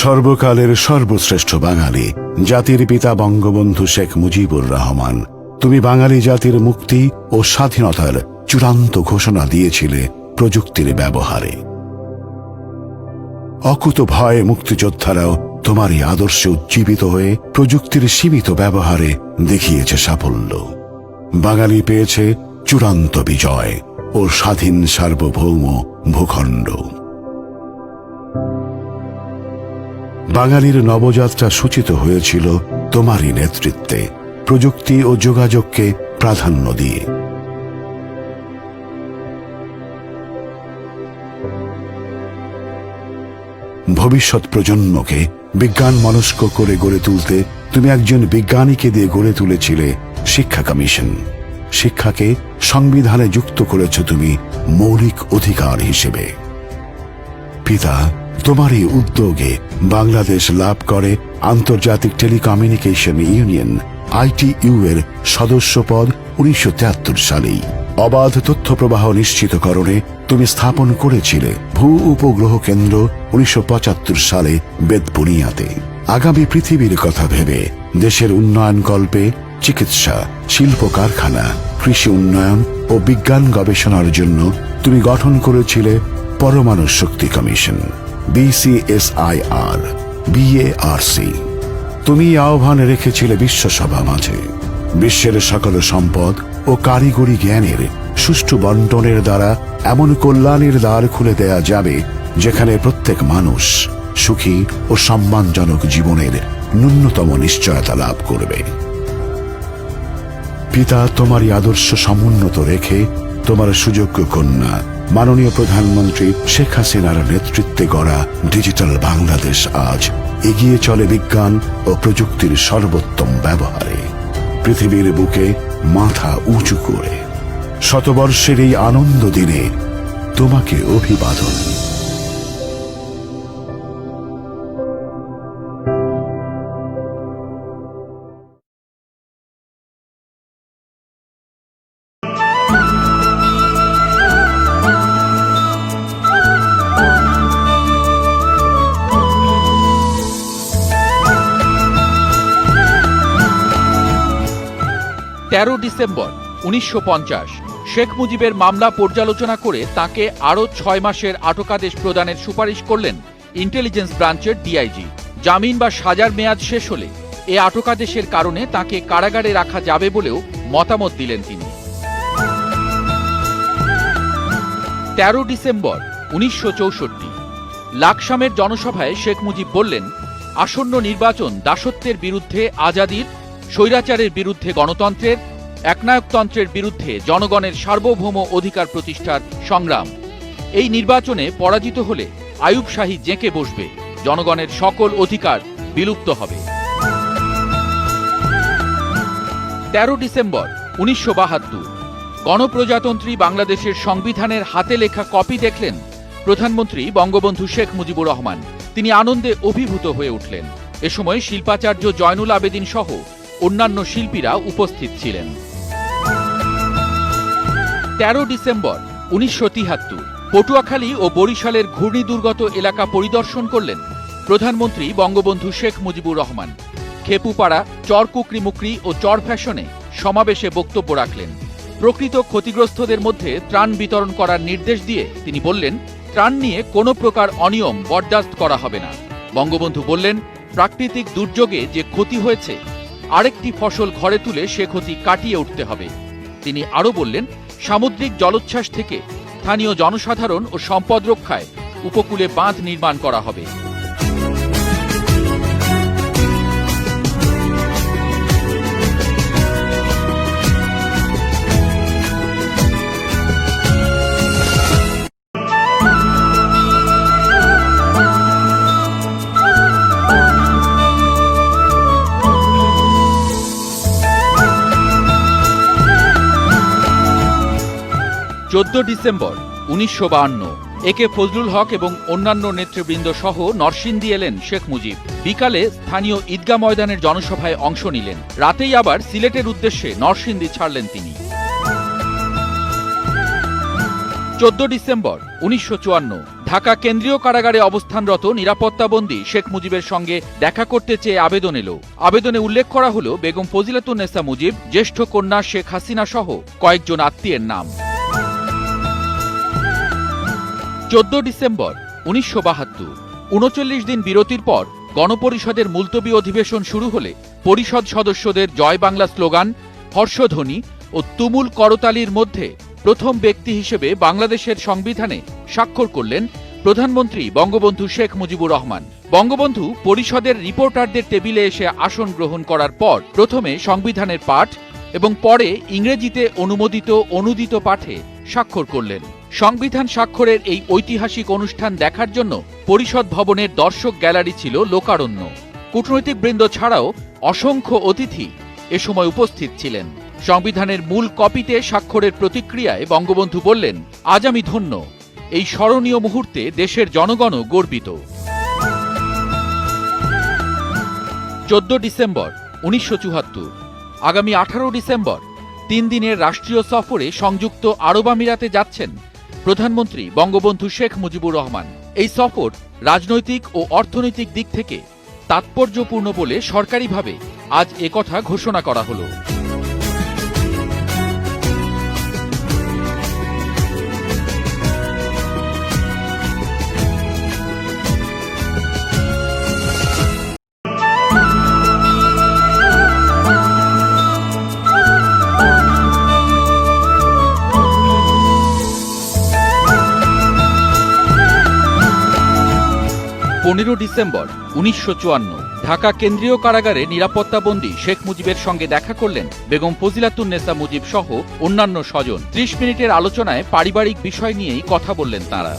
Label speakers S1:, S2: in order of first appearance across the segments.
S1: সর্বকালের সর্বশ্রেষ্ঠ বাঙালি জাতির পিতা বঙ্গবন্ধু শেখ মুজিবুর রহমান, তুমি বাঙালি জাতির মুক্তি ও স্বাধীনতার চূড়ান্ত ঘোষণা দিয়েছিলে প্রযুক্তির ব্যবহারে। অকুত ভয়ে মুক্তিযোদ্ধারাও তোমারই আদর্শে উজ্জীবিত হয়ে প্রযুক্তির সীমিত ব্যবহারে দেখিয়েছে সাফল্য। বাঙালি পেয়েছে চূড়ান্ত বিজয় ও স্বাধীন সার্বভৌম ভূখণ্ড। বাঙালির নবযাত্রা সূচিত হয়েছিল তোমারই নেতৃত্বে, প্রযুক্তি ও যোগাযোগকে প্রাধান্য দিয়ে। ভবিষ্যৎ প্রজন্মকে বিজ্ঞান মনস্ক করে গড়ে তুলতে তুমি একজন বিজ্ঞানীকে দিয়ে গড়ে তুলেছিলে শিক্ষা কমিশন। শিক্ষাকে সংবিধানে যুক্ত করেছ তুমি মৌলিক অধিকার হিসেবে। পিতা, তোমারই উদ্যোগে বাংলাদেশ লাভ করে আন্তর্জাতিক টেলিকমিউনিকেশন ইউনিয়ন ITU এর সদস্য পদ 1973 সালেই। অবাধ তথ্য প্রবাহ নিশ্চিতকরণে তুমি স্থাপন করেছিলে ভূ উপগ্রহ কেন্দ্র 1975 সালে বেতবুনিয়াতে। আগামী পৃথিবীর কথা ভেবে দেশের উন্নয়ন কল্পে চিকিৎসা, শিল্প কারখানা, কৃষি উন্নয়ন ও বিজ্ঞান গবেষণার জন্য তুমি গঠন করেছিলে পরমাণু শক্তি কমিশন BCSIR BARC। তুমি আহ্বান রেখেছিলে বিশ্বসভা মাঝে বিশ্বের সকল সম্পদ ও কারিগরি জ্ঞানের সুষ্ঠু বন্টনের দ্বারা এমন কল্যাণের দ্বার খুলে দেয়া যাবে যেখানে প্রত্যেক মানুষ সুখী ও সম্মানজনক জীবনের ন্যূনতম নিশ্চয়তা লাভ করবে। পিতা, তোমারই আদর্শ সমুন্নত রেখে তোমার সুযোগ্য কন্যা মাননীয় প্রধানমন্ত্রী শেখ হাসিনার নেতৃত্বে গড়া ডিজিটাল বাংলাদেশ আজ এগিয়ে চলে বিজ্ঞান ও প্রযুক্তির সর্বোত্তম ব্যবহারে, পৃথিবীর বুকে মাথা উঁচু করে। শতবর্ষের এই আনন্দ দিনে তোমাকে অভিবাদন।
S2: ডিসেম্বর 1950 শেখ মুজিবের মামলা পর্যালোচনা করে তাকে আরও 6 মাসের আটকাদেশ প্রদানের সুপারিশ করলেন ইন্টেলিজেন্স ব্রাঞ্চের DIG। জামিন বা সাজার মেয়াদ শেষ হলে এ আটকাদেশের কারণে তাকে কারাগারে রাখা যাবে বলেও মতামত দিলেন তিনি। 13 ডিসেম্বর 1964 লাকসামের জনসভায় শেখ মুজিব বললেন, আসন্ন নির্বাচন দাসত্বের বিরুদ্ধে আজাদির, স্বৈরাচারের বিরুদ্ধে গণতন্ত্রের, একনায়কতন্ত্রের বিরুদ্ধে জনগণের সার্বভৌম অধিকার প্রতিষ্ঠার সংগ্রাম। এই নির্বাচনে পরাজিত হলে আইয়ুব শাহী জেঁকে বসবে, জনগণের সকল অধিকার বিলুপ্ত হবে। 13 ডিসেম্বর 1972 গণপ্রজাতন্ত্রী বাংলাদেশের সংবিধানের হাতে লেখা কপি দেখলেন প্রধানমন্ত্রী বঙ্গবন্ধু শেখ মুজিবুর রহমান। তিনি আনন্দে অভিভূত হয়ে উঠলেন। এ সময় শিল্পাচার্য জয়নুল আবেদিন সহ অন্যান্য শিল্পীরা উপস্থিত ছিলেন। 13 ডিসেম্বর 1973 পটুয়াখালী ও বরিশালের ঘূর্ণিদুর্গত এলাকা পরিদর্শন করলেন প্রধানমন্ত্রী বঙ্গবন্ধু শেখ মুজিবুর রহমান। খেপুপাড়া, চরকুকরিমুকরি ও চর ফ্যাশনে সমাবেশে বক্তব্য রাখলেন। প্রকৃত ক্ষতিগ্রস্তদের মধ্যে ত্রাণ বিতরণ করার নির্দেশ দিয়ে তিনি বললেন, ত্রাণ নিয়ে কোনো প্রকার অনিয়ম বরদাস্ত করা হবে না। বঙ্গবন্ধু বললেন, প্রাকৃতিক দুর্যোগে যে ক্ষতি হয়েছে আরেকটি ফসল ঘরে তুলে সে ক্ষতি কাটিয়ে উঠতে হবে। তিনি আরও বললেন, সামুদ্রিক জলোচ্ছ্বাস থেকে স্থানীয় জনসাধারণ ও সম্পদ রক্ষায় উপকূলে বাঁধ নির্মাণ করা হবে। ডিসেম্বর 1952 একে ফজলুল হক এবং অন্যান্য নেতৃবৃন্দ সহ নরসিংদী এলেন শেখ মুজিব। বিকালে স্থানীয় ঈদগাহ ময়দানের জনসভায় অংশ নিলেন। রাতেই আবার সিলেটের উদ্দেশ্যে নরসিংদী ছাড়লেন তিনি। 14 ডিসেম্বর 1954 ঢাকা কেন্দ্রীয় কারাগারে অবস্থানরত নিরাপত্তাবন্দী শেখ মুজিবের সঙ্গে দেখা করতে চেয়ে আবেদন এলো। আবেদনে উল্লেখ করা হলো বেগম ফজিলাতুন্নেসা মুজিব, জ্যেষ্ঠ কন্যা শেখ হাসিনা সহ কয়েকজন আত্মীয়ের নাম। 14 ডিসেম্বর 1972, 39 দিন বিরতির পর গণপরিষদের মুলতবি অধিবেশন শুরু হলে পরিষদ সদস্যদের জয় বাংলা স্লোগান, হর্ষধ্বনি ও তুমুল করতালির মধ্যে প্রথম ব্যক্তি হিসেবে বাংলাদেশের সংবিধানে স্বাক্ষর করলেন প্রধানমন্ত্রী বঙ্গবন্ধু শেখ মুজিবুর রহমান। বঙ্গবন্ধু পরিষদের রিপোর্টারদের টেবিলে এসে আসন গ্রহণ করার পর প্রথমে সংবিধানের পাঠ এবং পরে ইংরেজিতে অনুদিত পাঠে স্বাক্ষর করলেন। সংবিধান স্বাক্ষরের এই ঐতিহাসিক অনুষ্ঠান দেখার জন্য পরিষদ ভবনের দর্শক গ্যালারি ছিল লোকারণ্য। কূটনৈতিক বৃন্দ ছাড়াও অসংখ্য অতিথি এ সময় উপস্থিত ছিলেন। সংবিধানের মূল কপিতে স্বাক্ষরের প্রতিক্রিয়ায় বঙ্গবন্ধু বললেন, আজ আমি ধন্য, এই স্মরণীয় মুহূর্তে দেশের জনগণও গর্বিত। 14 ডিসেম্বর 1974, আগামী 18 ডিসেম্বর 3 দিনের রাষ্ট্রীয় সফরে সংযুক্ত আরব আমিরাতে যাচ্ছেন প্রধানমন্ত্রী বঙ্গবন্ধু শেখ মুজিবুর রহমান। এই সফর রাজনৈতিক ও অর্থনৈতিক দিক থেকে তাৎপর্যপূর্ণ বলে সরকারিভাবে আজ একথা ঘোষণা করা হলো। ডিসেম্বর 1954, ঢাকা কেন্দ্রীয় কারাগারে নিরাপত্তাবন্দী শেখ মুজিবের সঙ্গে দেখা করলেন বেগম ফজিলাতুন্নেসা মুজিব সহ অন্যান্য স্বজন। 30 মিনিটের আলোচনায় পারিবারিক বিষয় নিয়েই কথা বললেন তাঁরা।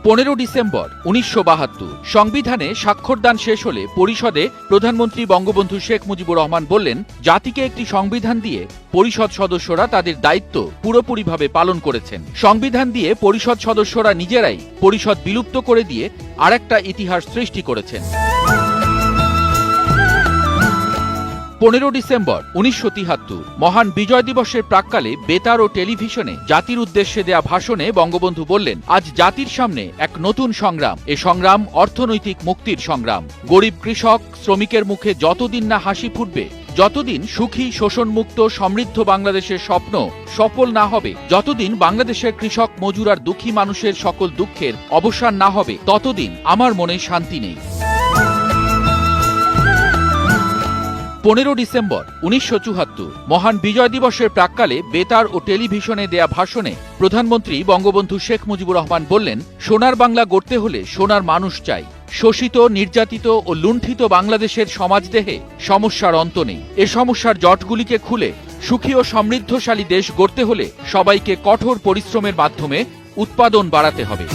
S2: 15 ডিসেম্বর 1972, সংবিধানে স্বাক্ষরদান শেষ হলে পরিষদে প্রধানমন্ত্রী বঙ্গবন্ধু শেখ মুজিবুর রহমান বললেন, জাতিকে একটি সংবিধান দিয়ে পরিষদ সদস্যরা তাদের দায়িত্ব পুরোপুরিভাবে পালন করেছেন। সংবিধান দিয়ে পরিষদ সদস্যরা নিজেরাই পরিষদ বিলুপ্ত করে দিয়ে আরেকটা ইতিহাস সৃষ্টি করেছেন। 15 ডিসেম্বর 1973, মহান বিজয় দিবসের প্রাক্কালে বেতার ও টেলিভিশনে জাতির উদ্দেশ্যে দেয়া ভাষণে বঙ্গবন্ধু বললেন, আজ জাতির সামনে এক নতুন সংগ্রাম। এ সংগ্রাম অর্থনৈতিক মুক্তির সংগ্রাম। গরিব কৃষক শ্রমিকের মুখে যতদিন না হাসি ফুটবে, যতদিন সুখী শোষণমুক্ত সমৃদ্ধ বাংলাদেশের স্বপ্ন সফল না হবে, যতদিন বাংলাদেশের কৃষক মজুর আর দুঃখী মানুষের সকল দুঃখের অবসান না হবে, ততদিন আমার মনে শান্তি নেই। 15 ডিসেম্বর 1974, মহান বিজয় দিবসের প্রাক্কালে বেতার ও টেলিভিশনে দেয়া ভাষণে প্রধানমন্ত্রী বঙ্গবন্ধু শেখ মুজিবুর রহমান বললেন, সোনার বাংলা গড়তে হলে সোনার মানুষ চাই। শোষিত, নির্যাতিত ও লুণ্ঠিত বাংলাদেশের সমাজদেহে সমস্যার অন্ত নেই। এ সমস্যার জটগুলিকে খুলে সুখী ও সমৃদ্ধশালী দেশ গড়তে হলে সবাইকে কঠোর পরিশ্রমের মাধ্যমে উৎপাদন বাড়াতে হবে।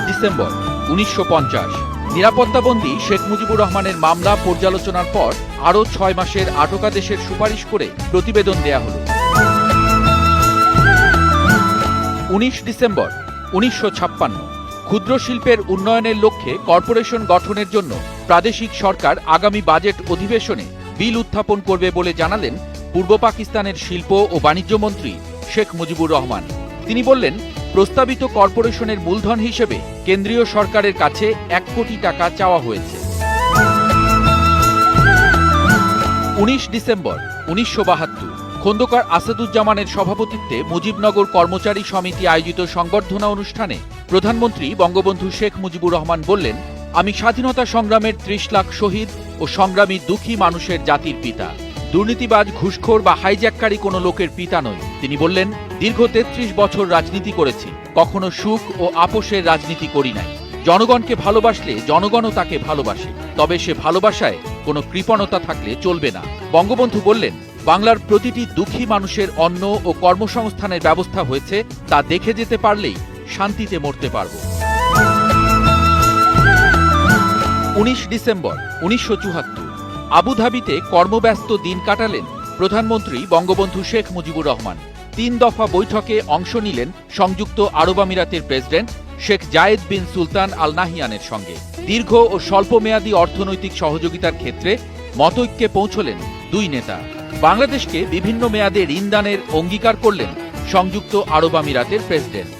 S2: ডিসেম্বর 1950, নিরাপত্তাবন্দী শেখ মুজিবুর রহমানের মামলা পর্যালোচনার পর আরও 6 মাসের আটকাদেশের সুপারিশ করে প্রতিবেদন দেয়া হল। 19 ডিসেম্বর 1956, ক্ষুদ্র শিল্পের উন্নয়নের লক্ষ্যে কর্পোরেশন গঠনের জন্য প্রাদেশিক সরকার আগামী বাজেট অধিবেশনে বিল উত্থাপন করবে বলে জানালেন পূর্ব পাকিস্তানের শিল্প ও বাণিজ্য মন্ত্রী শেখ মুজিবুর রহমান। তিনি বললেন, প্রস্তাবিত কর্পোরেশনের মূলধন হিসেবে কেন্দ্রীয় সরকারের কাছে 1 কোটি টাকা চাওয়া হয়েছে। 19 ডিসেম্বর 1972, খন্দকার আসাদুজ্জামানের সভাপতিত্বে মুজিবনগর কর্মচারী সমিতি আয়োজিত সংবর্ধনা অনুষ্ঠানে প্রধানমন্ত্রী বঙ্গবন্ধু শেখ মুজিবুর রহমান বললেন, আমি স্বাধীনতা সংগ্রামের 30 লাখ শহীদ ও সংগ্রামী দুঃখী মানুষের জাতির পিতা। দুর্নীতিবাজ, ঘুষখোর বা হাইজ্যাককারী কোনো লোকের পিতা নই। তিনি বললেন, দীর্ঘ 33 বছর রাজনীতি করেছি, কখনো সুখ ও আপোষের রাজনীতি করি নাই। জনগণকে ভালোবাসলে জনগণও তাকে ভালোবাসে, তবে সে ভালোবাসায় কোনো কৃপণতা থাকলে চলবে না। বঙ্গবন্ধু বললেন, বাংলার প্রতিটি দুঃখী মানুষের অন্ন ও কর্মসংস্থানের ব্যবস্থা হয়েছে, তা দেখে যেতে পারলেই শান্তিতে মরতে পারব। 19 ডিসেম্বর 1974 আবুধাবিতে কর্মব্যস্ত দিন কাটালেন প্রধানমন্ত্রী বঙ্গবন্ধু শেখ মুজিবুর রহমান। 3 দফা বৈঠকে অংশ নিলেন সংযুক্ত আরব আমিরাতের প্রেসিডেন্ট শেখ জায়েদ বিন সুলতান আল নাহিয়ানের সঙ্গে। দীর্ঘ ও স্বল্পমেয়াদী অর্থনৈতিক সহযোগিতার ক্ষেত্রে মতৈক্যে পৌঁছলেন দুই নেতা। বাংলাদেশকে বিভিন্ন মেয়াদে ঋণদানের অঙ্গীকার করলেন সংযুক্ত আরব আমিরাতের প্রেসিডেন্ট।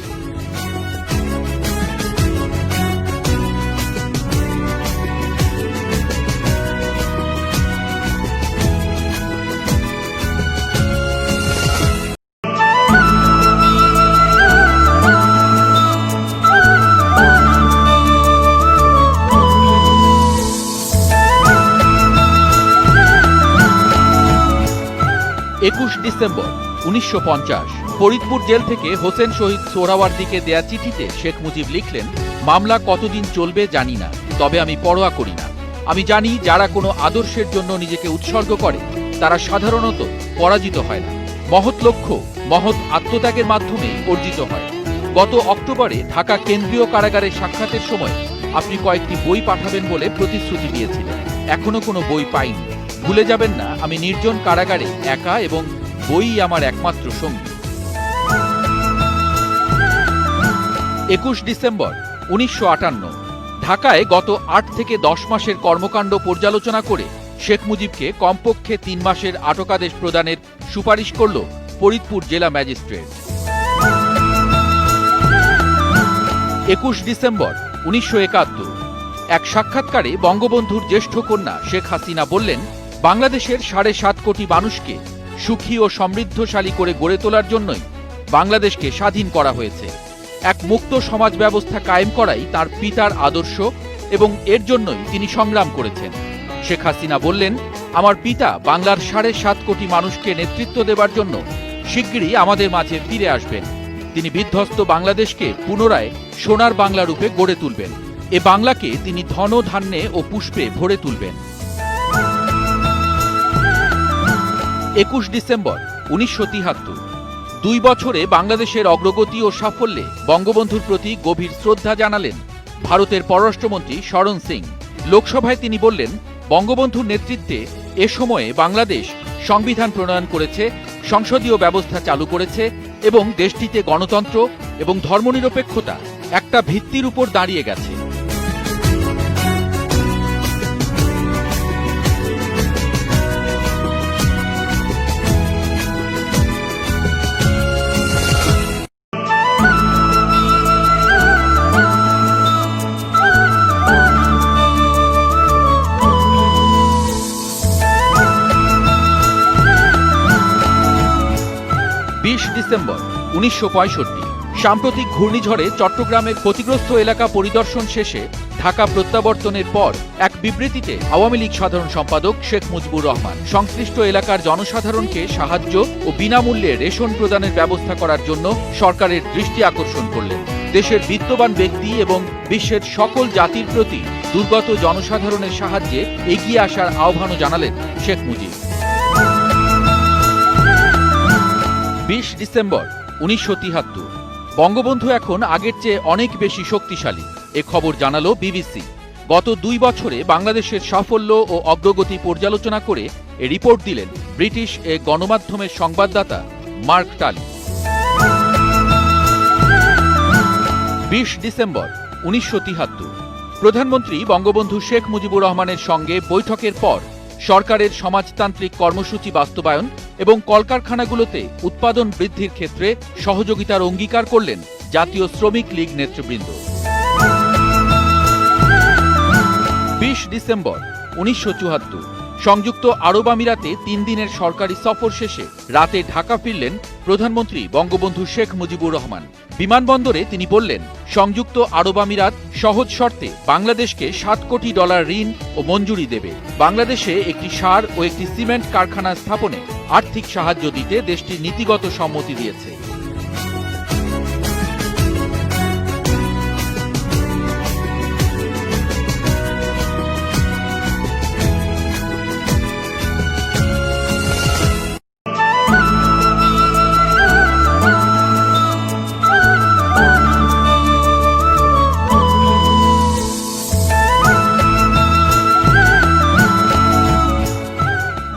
S2: ডিসেম্বর 1950 ফরিদপুর জেল থেকে হোসেন শহীদ সোহরাওয়ার্দীকে দেয়া চিঠিতে শেখ মুজিব লিখলেন, মামলা কতদিন চলবে জানি না, তবে আমি পরোয়া করি না। আমি জানি যারা কোনো আদর্শের জন্য নিজেকে উৎসর্গ করে তারা সাধারণত পরাজিত হয় না। মহৎ লক্ষ্য মহৎ আত্মত্যাগের মাধ্যমে অর্জিত হয়। গত অক্টোবরে ঢাকা কেন্দ্রীয় কারাগারে সাক্ষাতের সময় আপনি কয়েকটি বই পাঠাবেন বলে প্রতিশ্রুতি দিয়েছিলেন। এখনো কোনো বই পাইনি। ভুলে যাবেন না, আমি নির্জন কারাগারে একা এবং বই আমার একমাত্র সঙ্গী। 21 ডিসেম্বর 1958 ঢাকায় গত 8 থেকে 10 মাসের কর্মকাণ্ড পর্যালোচনা করে শেখ মুজিবকে কমপক্ষে 3 মাসের আটকাদেশ প্রদানের সুপারিশ করল ফরিদপুর জেলা ম্যাজিস্ট্রেট। 21 ডিসেম্বর 1971 এক সাক্ষাৎকারে বঙ্গবন্ধুর জ্যেষ্ঠ কন্যা শেখ হাসিনা বললেন, বাংলাদেশের 7.5 কোটি মানুষকে সুখী ও সমৃদ্ধশালী করে গড়ে তোলার জন্যই বাংলাদেশকে স্বাধীন করা হয়েছে। এক মুক্ত সমাজ ব্যবস্থা কায়েম করাই তার পিতার আদর্শ এবং এর জন্যই তিনি সংগ্রাম করেছেন। শেখ হাসিনা বললেন, আমার পিতা বাংলার 7.5 কোটি মানুষকে নেতৃত্ব দেবার জন্য শিগগিরই আমাদের মাঝে ফিরে আসবেন। তিনি বিধ্বস্ত বাংলাদেশকে পুনরায় সোনার বাংলা রূপে গড়ে তুলবেন। এ বাংলাকে তিনি ধন ধান্যে ও পুষ্পে ভরে তুলবেন। 21 ডিসেম্বর 1973 2 বছরে বাংলাদেশের অগ্রগতি ও সাফল্যে বঙ্গবন্ধুর প্রতি গভীর শ্রদ্ধা জানালেন ভারতের পররাষ্ট্রমন্ত্রী শরণ সিং। লোকসভায় তিনি বললেন, বঙ্গবন্ধুর নেতৃত্বে এ সময়ে বাংলাদেশ সংবিধান প্রণয়ন করেছে, সংসদীয় ব্যবস্থা চালু করেছে এবং দেশটিতে গণতন্ত্র এবং ধর্মনিরপেক্ষতা একটা ভিত্তির উপর দাঁড়িয়ে গেছে। ডিসেম্বর 1965 সাম্প্রতিক ঘূর্ণিঝড়ে চট্টগ্রামের ক্ষতিগ্রস্ত এলাকা পরিদর্শন শেষে ঢাকা প্রত্যাবর্তনের পর এক বিবৃতিতে আওয়ামী লীগ সাধারণ সম্পাদক শেখ মুজিবুর রহমান সংশ্লিষ্ট এলাকার জনসাধারণকে সাহায্য ও বিনামূল্যে রেশন প্রদানের ব্যবস্থা করার জন্য সরকারের দৃষ্টি আকর্ষণ করলেন। দেশের বিত্তবান ব্যক্তি এবং বিশ্বের সকল জাতির প্রতি দুর্গত জনসাধারণের সাহায্যে এগিয়ে আসার আহ্বানও জানালেন শেখ মুজিব। 20 ডিসেম্বর 1973 বঙ্গবন্ধু এখন আগের চেয়ে অনেক বেশি শক্তিশালী, এ খবর জানালো বিবিসি। গত 2 বছরে বাংলাদেশের সাফল্য ও অগ্রগতি পর্যালোচনা করে এ রিপোর্ট দিলেন ব্রিটিশ এ গণমাধ্যমের সংবাদদাতা মার্ক টালি। 20 ডিসেম্বর 1973 প্রধানমন্ত্রী বঙ্গবন্ধু শেখ মুজিবুর রহমানের সঙ্গে বৈঠকের পর সরকারের সমাজতান্ত্রিক কর্মসূচি বাস্তবায়ন এবং কলকারখানাগুলোতে উৎপাদন বৃদ্ধির ক্ষেত্রে সহযোগিতার অঙ্গীকার করলেন জাতীয় শ্রমিক লীগ নেতৃবৃন্দ। 20 ডিসেম্বর 1974 সংযুক্ত আরব আমিরাতে 3 দিনের সরকারি সফর শেষে রাতে ঢাকা ফিরলেন প্রধানমন্ত্রী বঙ্গবন্ধু শেখ মুজিবুর রহমান। বিমানবন্দরে তিনি বললেন, সংযুক্ত আরব আমিরাত সহজ শর্তে বাংলাদেশকে $7 কোটি ঋণ ও মঞ্জুরি দেবে। বাংলাদেশে একটি সার ও একটি সিমেন্ট কারখানা স্থাপনে আর্থিক সাহায্য দিতে দেশটির নীতিগত সম্মতি দিয়েছে।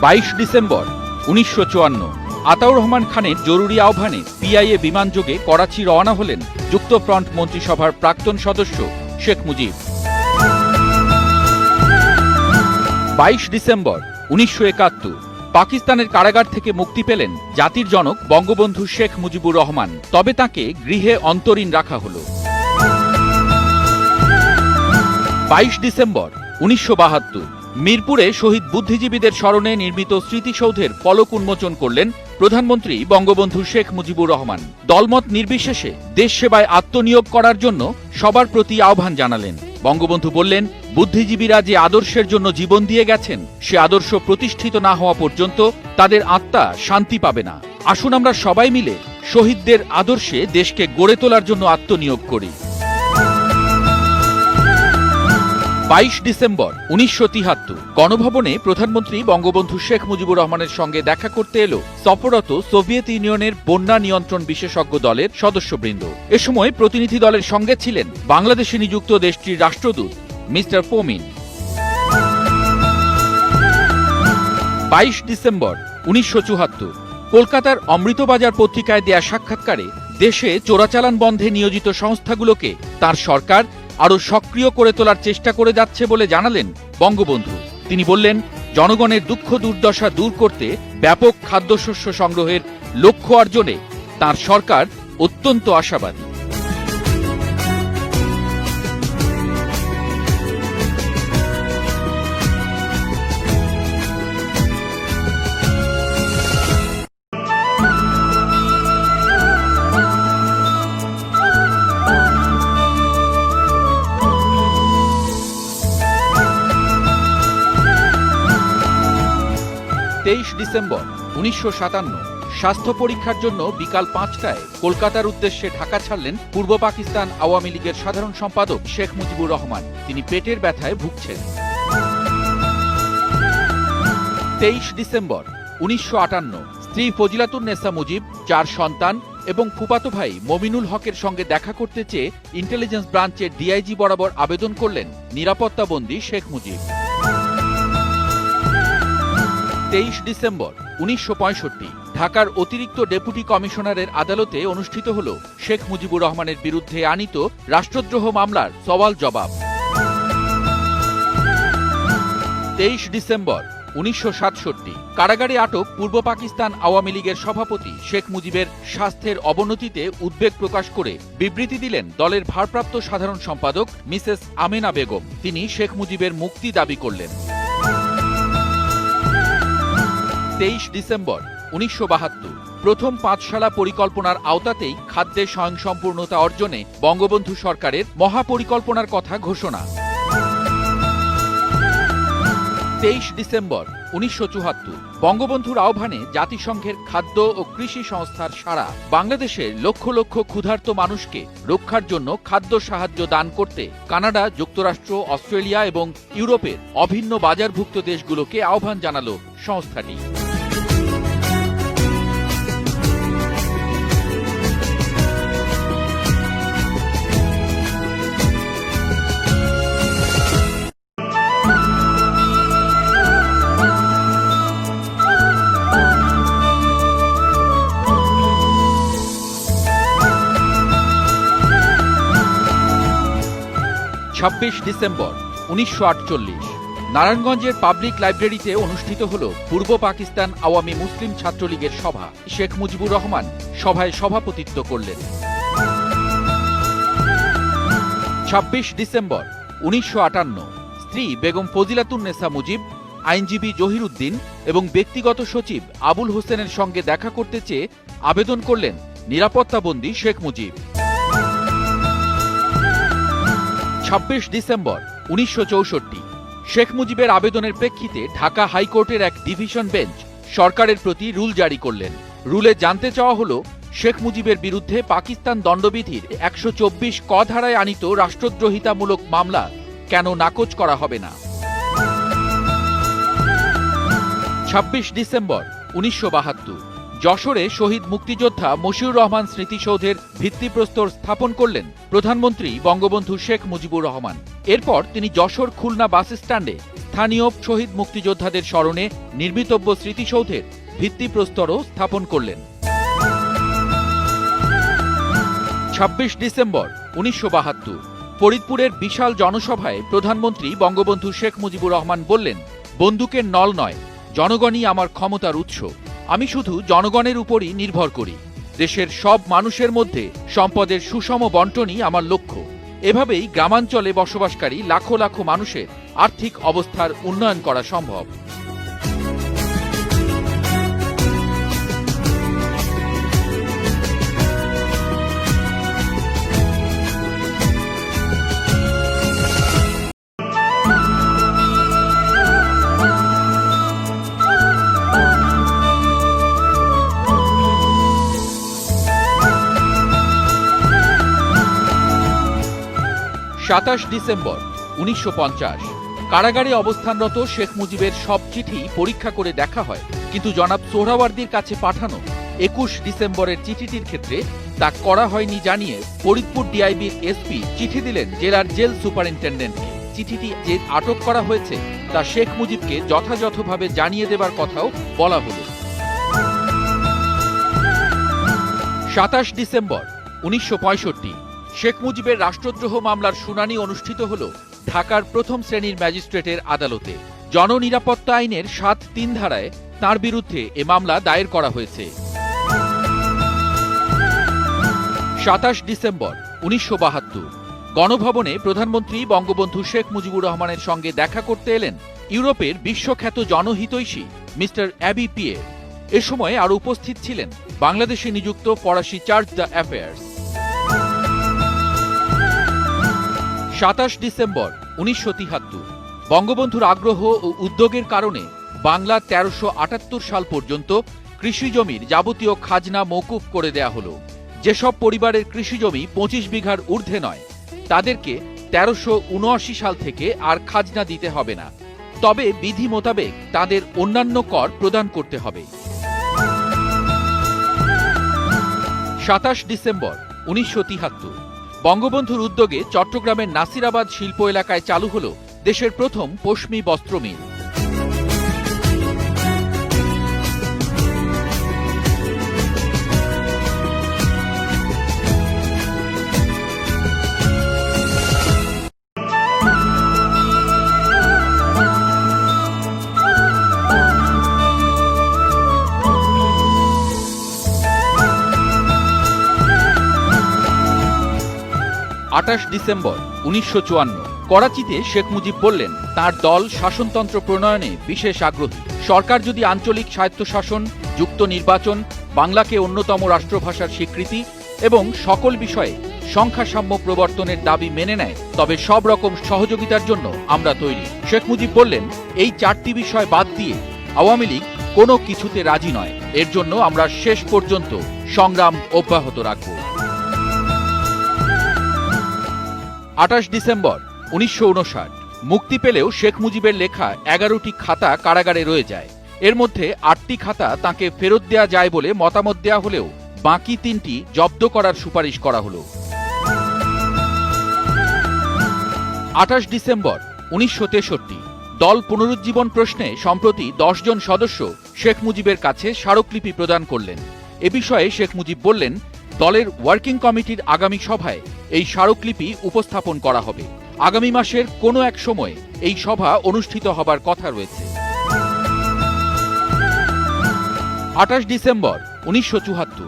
S2: 22 ডিসেম্বর 1954 আতাউর রহমান খানের জরুরি আহ্বানে পিআইএ বিমানযোগে করাচি রওনা হলেন যুক্তফ্রন্ট মন্ত্রিসভার প্রাক্তন সদস্য শেখ মুজিব। 22 ডিসেম্বর 1971 পাকিস্তানের কারাগার থেকে মুক্তি পেলেন জাতির জনক বঙ্গবন্ধু শেখ মুজিবুর রহমান, তবে তাকে গৃহে অন্তরীণ রাখা হল। 22 ডিসেম্বর 1972 মিরপুরে শহীদ বুদ্ধিজীবীদের স্মরণে নির্মিত স্মৃতিসৌধের ফলক উন্মোচন করলেন প্রধানমন্ত্রী বঙ্গবন্ধু শেখ মুজিবুর রহমান। দলমত নির্বিশেষে দেশ সেবায় আত্মনিয়োগ করার জন্য সবার প্রতি আহ্বান জানালেন। বঙ্গবন্ধু বললেন, বুদ্ধিজীবীরা যে আদর্শের জন্য জীবন দিয়ে গেছেন সে আদর্শ প্রতিষ্ঠিত না হওয়া পর্যন্ত তাদের আত্মা শান্তি পাবে না। আসুন আমরা সবাই মিলে শহীদদের আদর্শে দেশকে গড়ে তোলার জন্য আত্মনিয়োগ করি। 22 ডিসেম্বর 1973 গণভবনে প্রধানমন্ত্রী বঙ্গবন্ধু শেখ মুজিবুর রহমানের সঙ্গে দেখা করতে এলো সফররত সোভিয়েত ইউনিয়নের বন্যা নিয়ন্ত্রণ বিশেষজ্ঞ দলের সদস্যবৃন্দ। এ সময় প্রতিনিধি দলের সঙ্গে ছিলেন বাংলাদেশে নিযুক্ত দেশটির রাষ্ট্রদূত মিস্টার ফোমিন। 22 ডিসেম্বর 1974 কলকাতার অমৃতবাজার পত্রিকায় দেয়া সাক্ষাৎকারে দেশে চোরাচালান বন্ধে নিয়োজিত সংস্থাগুলোকে তার সরকার আরও সক্রিয় করে তোলার চেষ্টা করে যাচ্ছে বলে জানালেন বঙ্গবন্ধু। তিনি বললেন, জনগণের দুঃখ দুর্দশা দূর করতে ব্যাপক খাদ্যশস্য সংগ্রহের লক্ষ্য অর্জনে তার সরকার অত্যন্ত আশাবাদী। ডিসেম্বর 1957 স্বাস্থ্য পরীক্ষার জন্য বিকাল 5টায় কলকাতার উদ্দেশ্যে ঢাকা ছাড়লেন পূর্ব পাকিস্তান আওয়ামী লীগের সাধারণ সম্পাদক শেখ মুজিবুর রহমান। তিনি পেটের ব্যথায় ভুগছেন। 23 ডিসেম্বর 1958 স্ত্রী ফজিলাতুন্নেসা মুজিব, 4 সন্তান এবং ফুফাতো ভাই মমিনুল হকের সঙ্গে দেখা করতে চেয়ে ইন্টেলিজেন্স ব্রাঞ্চের ডিআইজি বরাবর আবেদন করলেন নিরাপত্তাবন্দী শেখ মুজিব। 23 ডিসেম্বর 1965 ঢাকার অতিরিক্ত ডেপুটি কমিশনারের আদালতে অনুষ্ঠিত হল শেখ মুজিবুর রহমানের বিরুদ্ধে আনীত রাষ্ট্রদ্রোহ মামলার সওয়াল জবাব। 23 ডিসেম্বর 1967 কারাগারে আটক পূর্ব পাকিস্তান আওয়ামী লীগের সভাপতি শেখ মুজিবের স্বাস্থ্যের অবনতিতে উদ্বেগ প্রকাশ করে বিবৃতি দিলেন দলের ভারপ্রাপ্ত সাধারণ সম্পাদক মিসেস আমেনা বেগম। তিনি শেখ মুজিবের মুক্তি দাবি করলেন। 23 ডিসেম্বর 1972 প্রথম পাঁচশালা পরিকল্পনার আওতাতেই খাদ্যে স্বয়ংসম্পূর্ণতা অর্জনে বঙ্গবন্ধু সরকারের মহাপরিকল্পনার কথা ঘোষণা। 23 ডিসেম্বর 1974 বঙ্গবন্ধুর আহ্বানে জাতিসংঘের খাদ্য ও কৃষি সংস্থার সাড়া। বাংলাদেশের লক্ষ লক্ষ ক্ষুধার্ত মানুষকে রক্ষার জন্য খাদ্য সাহায্য দান করতে কানাডা, যুক্তরাষ্ট্র, অস্ট্রেলিয়া এবং ইউরোপের অভিন্ন বাজারভুক্ত দেশগুলোকে আহ্বান জানালো সংস্থাটি। ডিসেম্বর 1948 নারায়ণগঞ্জের পাবলিক লাইব্রেরিতে অনুষ্ঠিত হল পূর্ব পাকিস্তান আওয়ামী মুসলিম ছাত্রলীগের সভা। শেখ মুজিবুর রহমান সভায় সভাপতিত্ব করলেন। 26 ডিসেম্বর 1958 স্ত্রী বেগম ফজিলাতুন্নেসা মুজিব, আইনজীবী জহির উদ্দিন এবং ব্যক্তিগত সচিব আবুল হোসেনের সঙ্গে দেখা করতে চেয়ে আবেদন করলেন নিরাপত্তাবন্দী শেখ মুজিব। 26 ডিসেম্বর 1964 শেখ মুজিবের আবেদনের প্রেক্ষিতে ঢাকা হাইকোর্টের এক ডিভিশন বেঞ্চ সরকারের প্রতি রুল জারি করলেন। রুলে জানতে চাওয়া হল, শেখ মুজিবের বিরুদ্ধে পাকিস্তান দণ্ডবিধির 124 ক ধারায় আনীত রাষ্ট্রদ্রোহিতামূলক মামলা কেন নাকচ করা হবে না। 26 ডিসেম্বর 1972 যশোরে শহীদ মুক্তিযোদ্ধা মশিউর রহমান স্মৃতিসৌধের ভিত্তিপ্রস্তর স্থাপন করলেন প্রধানমন্ত্রী বঙ্গবন্ধু শেখ মুজিবুর রহমান। এরপর তিনি যশোর খুলনা বাস স্ট্যান্ডে স্থানীয় শহীদ মুক্তিযোদ্ধাদের স্মরণে নির্মিতব্য স্মৃতিসৌধের ভিত্তিপ্রস্তরও স্থাপন করলেন। ২৬ ডিসেম্বর ১৯৭২ ফরিদপুরের বিশাল জনসভায় প্রধানমন্ত্রী বঙ্গবন্ধু শেখ মুজিবুর রহমান বললেন, বন্দুকের নল নয়, জনগণই আমার ক্ষমতার উৎস। আমি শুধু জনগণের উপরই নির্ভর করি। দেশের সব মানুষের মধ্যে সম্পদের সুষম বন্টনই আমার লক্ষ্য। এভাবেই গ্রামাঞ্চলে বসবাসকারী লাখো লাখো মানুষের আর্থিক অবস্থার উন্নয়ন করা সম্ভব। সাতাশ ডিসেম্বর ১৯৫০ কারাগারে অবস্থানরত শেখ মুজিবের সব চিঠি পরীক্ষা করে দেখা হয়, কিন্তু জনাব সোহরাওয়ার্দীর কাছে পাঠানো ২১ ডিসেম্বরের চিঠিটির ক্ষেত্রে তা করা হয়নি জানিয়ে ফরিদপুর ডিআইবির এসপি চিঠি দিলেন জেলার জেল সুপারিনটেন্ডেন্টকে। চিঠিটি যে আটক করা হয়েছে তা শেখ মুজিবকে যথাযথভাবে জানিয়ে দেবার কথাও বলা হল। ২৭ ডিসেম্বর ১৯৬৫ শেখ মুজিবের রাষ্ট্রদ্রোহ মামলার শুনানি অনুষ্ঠিত হল ঢাকার প্রথম শ্রেণীর ম্যাজিস্ট্রেটের আদালতে। জননিরাপত্তা আইনের ৭(৩) ধারায় তাঁর বিরুদ্ধে এ মামলা দায়ের করা হয়েছে। ২৭ ডিসেম্বর ১৯৭২ গণভবনে প্রধানমন্ত্রী বঙ্গবন্ধু শেখ মুজিবুর রহমানের সঙ্গে দেখা করতে এলেন ইউরোপের বিশ্বখ্যাত জনহিতৈষী মিস্টার অ্যাবি পিয়ের। এ সময় আরও উপস্থিত ছিলেন বাংলাদেশে নিযুক্ত ফরাসি চার্জ দ্য অ্যাফেয়ার্স। ২৭ ডিসেম্বর ১৯৭৩ বঙ্গবন্ধুর আগ্রহ ও উদ্যোগের কারণে বাংলা ১৩৭৮ সাল পর্যন্ত কৃষিজমির যাবতীয় খাজনা মওকুফ করে দেয়া হল। যেসব পরিবারের কৃষিজমি ২৫ বিঘার ঊর্ধ্বে নয়, তাদেরকে ১৩৭৯ সাল থেকে আর খাজনা দিতে হবে না, তবে বিধি মোতাবেক তাদের অন্যান্য কর প্রদান করতে হবে। ২৭ ডিসেম্বর ১৯৭৩ বঙ্গবন্ধুর উদ্যোগে চট্টগ্রামের নাসিরাবাদ শিল্প এলাকায় চালু হল দেশের প্রথম পশমি বস্ত্র মিল। ২৮ ডিসেম্বর ১৯৫৪ করাচিতে শেখ মুজিব বললেন, তার দল শাসনতন্ত্র প্রণয়নে বিশেষ আগ্রহী। সরকার যদি আঞ্চলিক স্বায়ত্তশাসন, যুক্ত নির্বাচন, বাংলাকে অন্যতম রাষ্ট্রভাষার স্বীকৃতি এবং সকল বিষয়ে সংখ্যাসাম্য প্রবর্তনের দাবি মেনে নেয়, তবে সব রকম সহযোগিতার জন্য আমরা তৈরি। শেখ মুজিব বললেন, এই ৪টি বিষয় বাদ দিয়ে আওয়ামী লীগ কোনো কিছুতে রাজি নয়। এর জন্য আমরা শেষ পর্যন্ত সংগ্রাম অব্যাহত রাখব। ২৮ ডিসেম্বর ১৯৫৯ মুক্তি পেলেও শেখ মুজিবের লেখা ১১টি খাতা কারাগারে রয়ে যায়। এর মধ্যে ৮টি খাতা তাঁকে ফেরত দেয়া যায় বলে মতামত দেয়া হলেও বাকি ৩টি জব্দ করার সুপারিশ করা হল। ২৮ ডিসেম্বর ১৯৬৩ দল পুনরুজ্জীবন প্রশ্নে সম্প্রতি ১০ জন সদস্য শেখ মুজিবের কাছে স্মারকলিপি প্রদান করলেন। এ বিষয়ে শেখ মুজিব বললেন, দলের ওয়ার্কিং কমিটির আগামী সভায় এই স্মারকলিপি উপস্থাপন করা হবে। আগামী মাসের কোনো এক সময় এই সভা অনুষ্ঠিত হবার কথা রয়েছে। ২৮ ডিসেম্বর ১৯৭৪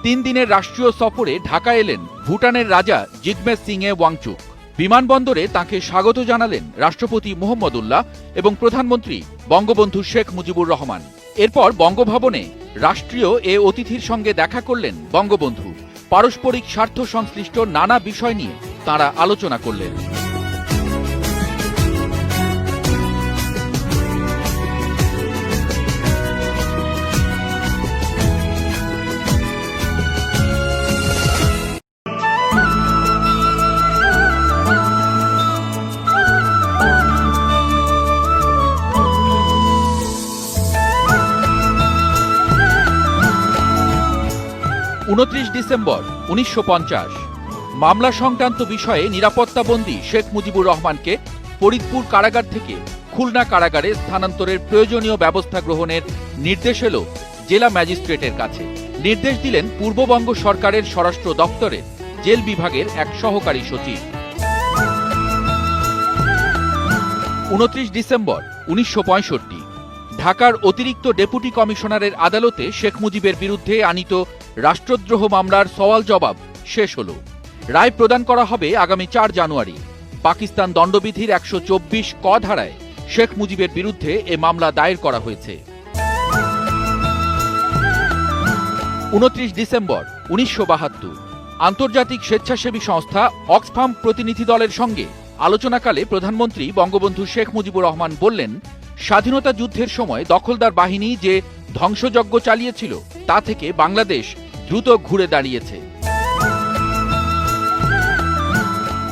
S2: ৩ দিনের রাষ্ট্রীয় সফরে ঢাকা এলেন ভুটানের রাজা জিগমে সিংয়ে ওয়াংচুক। বিমানবন্দরে তাঁকে স্বাগত জানালেন রাষ্ট্রপতি মুহাম্মদুল্লাহ এবং প্রধানমন্ত্রী বঙ্গবন্ধু শেখ মুজিবুর রহমান। এরপর বঙ্গভবনে রাষ্ট্রীয় এ অতিথির সঙ্গে দেখা করলেন বঙ্গবন্ধু। পারস্পরিক স্বার্থ সংশ্লিষ্ট নানা বিষয় নিয়ে তাঁরা আলোচনা করলেন। উনত্রিশ ডিসেম্বর ১৯৫০ মামলা সংক্রান্ত বিষয়ে নিরাপত্তাবন্দী শেখ মুজিবুর রহমানকে ফরিদপুর কারাগার থেকে খুলনা কারাগারে স্থানান্তরের প্রয়োজনীয় ব্যবস্থা গ্রহণের নির্দেশ এল জেলা ম্যাজিস্ট্রেটের কাছে। নির্দেশ দিলেন পূর্ববঙ্গ সরকারের স্বরাষ্ট্র দপ্তরের জেল বিভাগের এক সহকারী সচিব। 29 ডিসেম্বর 1965 ঢাকার অতিরিক্ত ডেপুটি কমিশনারের আদালতে শেখ মুজিবের বিরুদ্ধে আনীত রাষ্ট্রদ্রোহ মামলার সওয়াল জবাব শেষ হল। রায় প্রদান করা হবে আগামী 4 জানুয়ারি। পাকিস্তান দণ্ডবিধির 124 ক ধারায় শেখ মুজিবের বিরুদ্ধে এ মামলা দায়ের করা হয়েছে। 29 ডিসেম্বর 1972 আন্তর্জাতিক স্বেচ্ছাসেবী সংস্থা অক্সফাম প্রতিনিধি দলের সঙ্গে আলোচনাকালে প্রধানমন্ত্রী বঙ্গবন্ধু শেখ মুজিবুর রহমান বললেন, স্বাধীনতা যুদ্ধের সময় দখলদার বাহিনী যে ধ্বংসযজ্ঞ চালিয়েছিল তা থেকে বাংলাদেশ দ্রুত ঘুরে দাঁড়িয়েছে।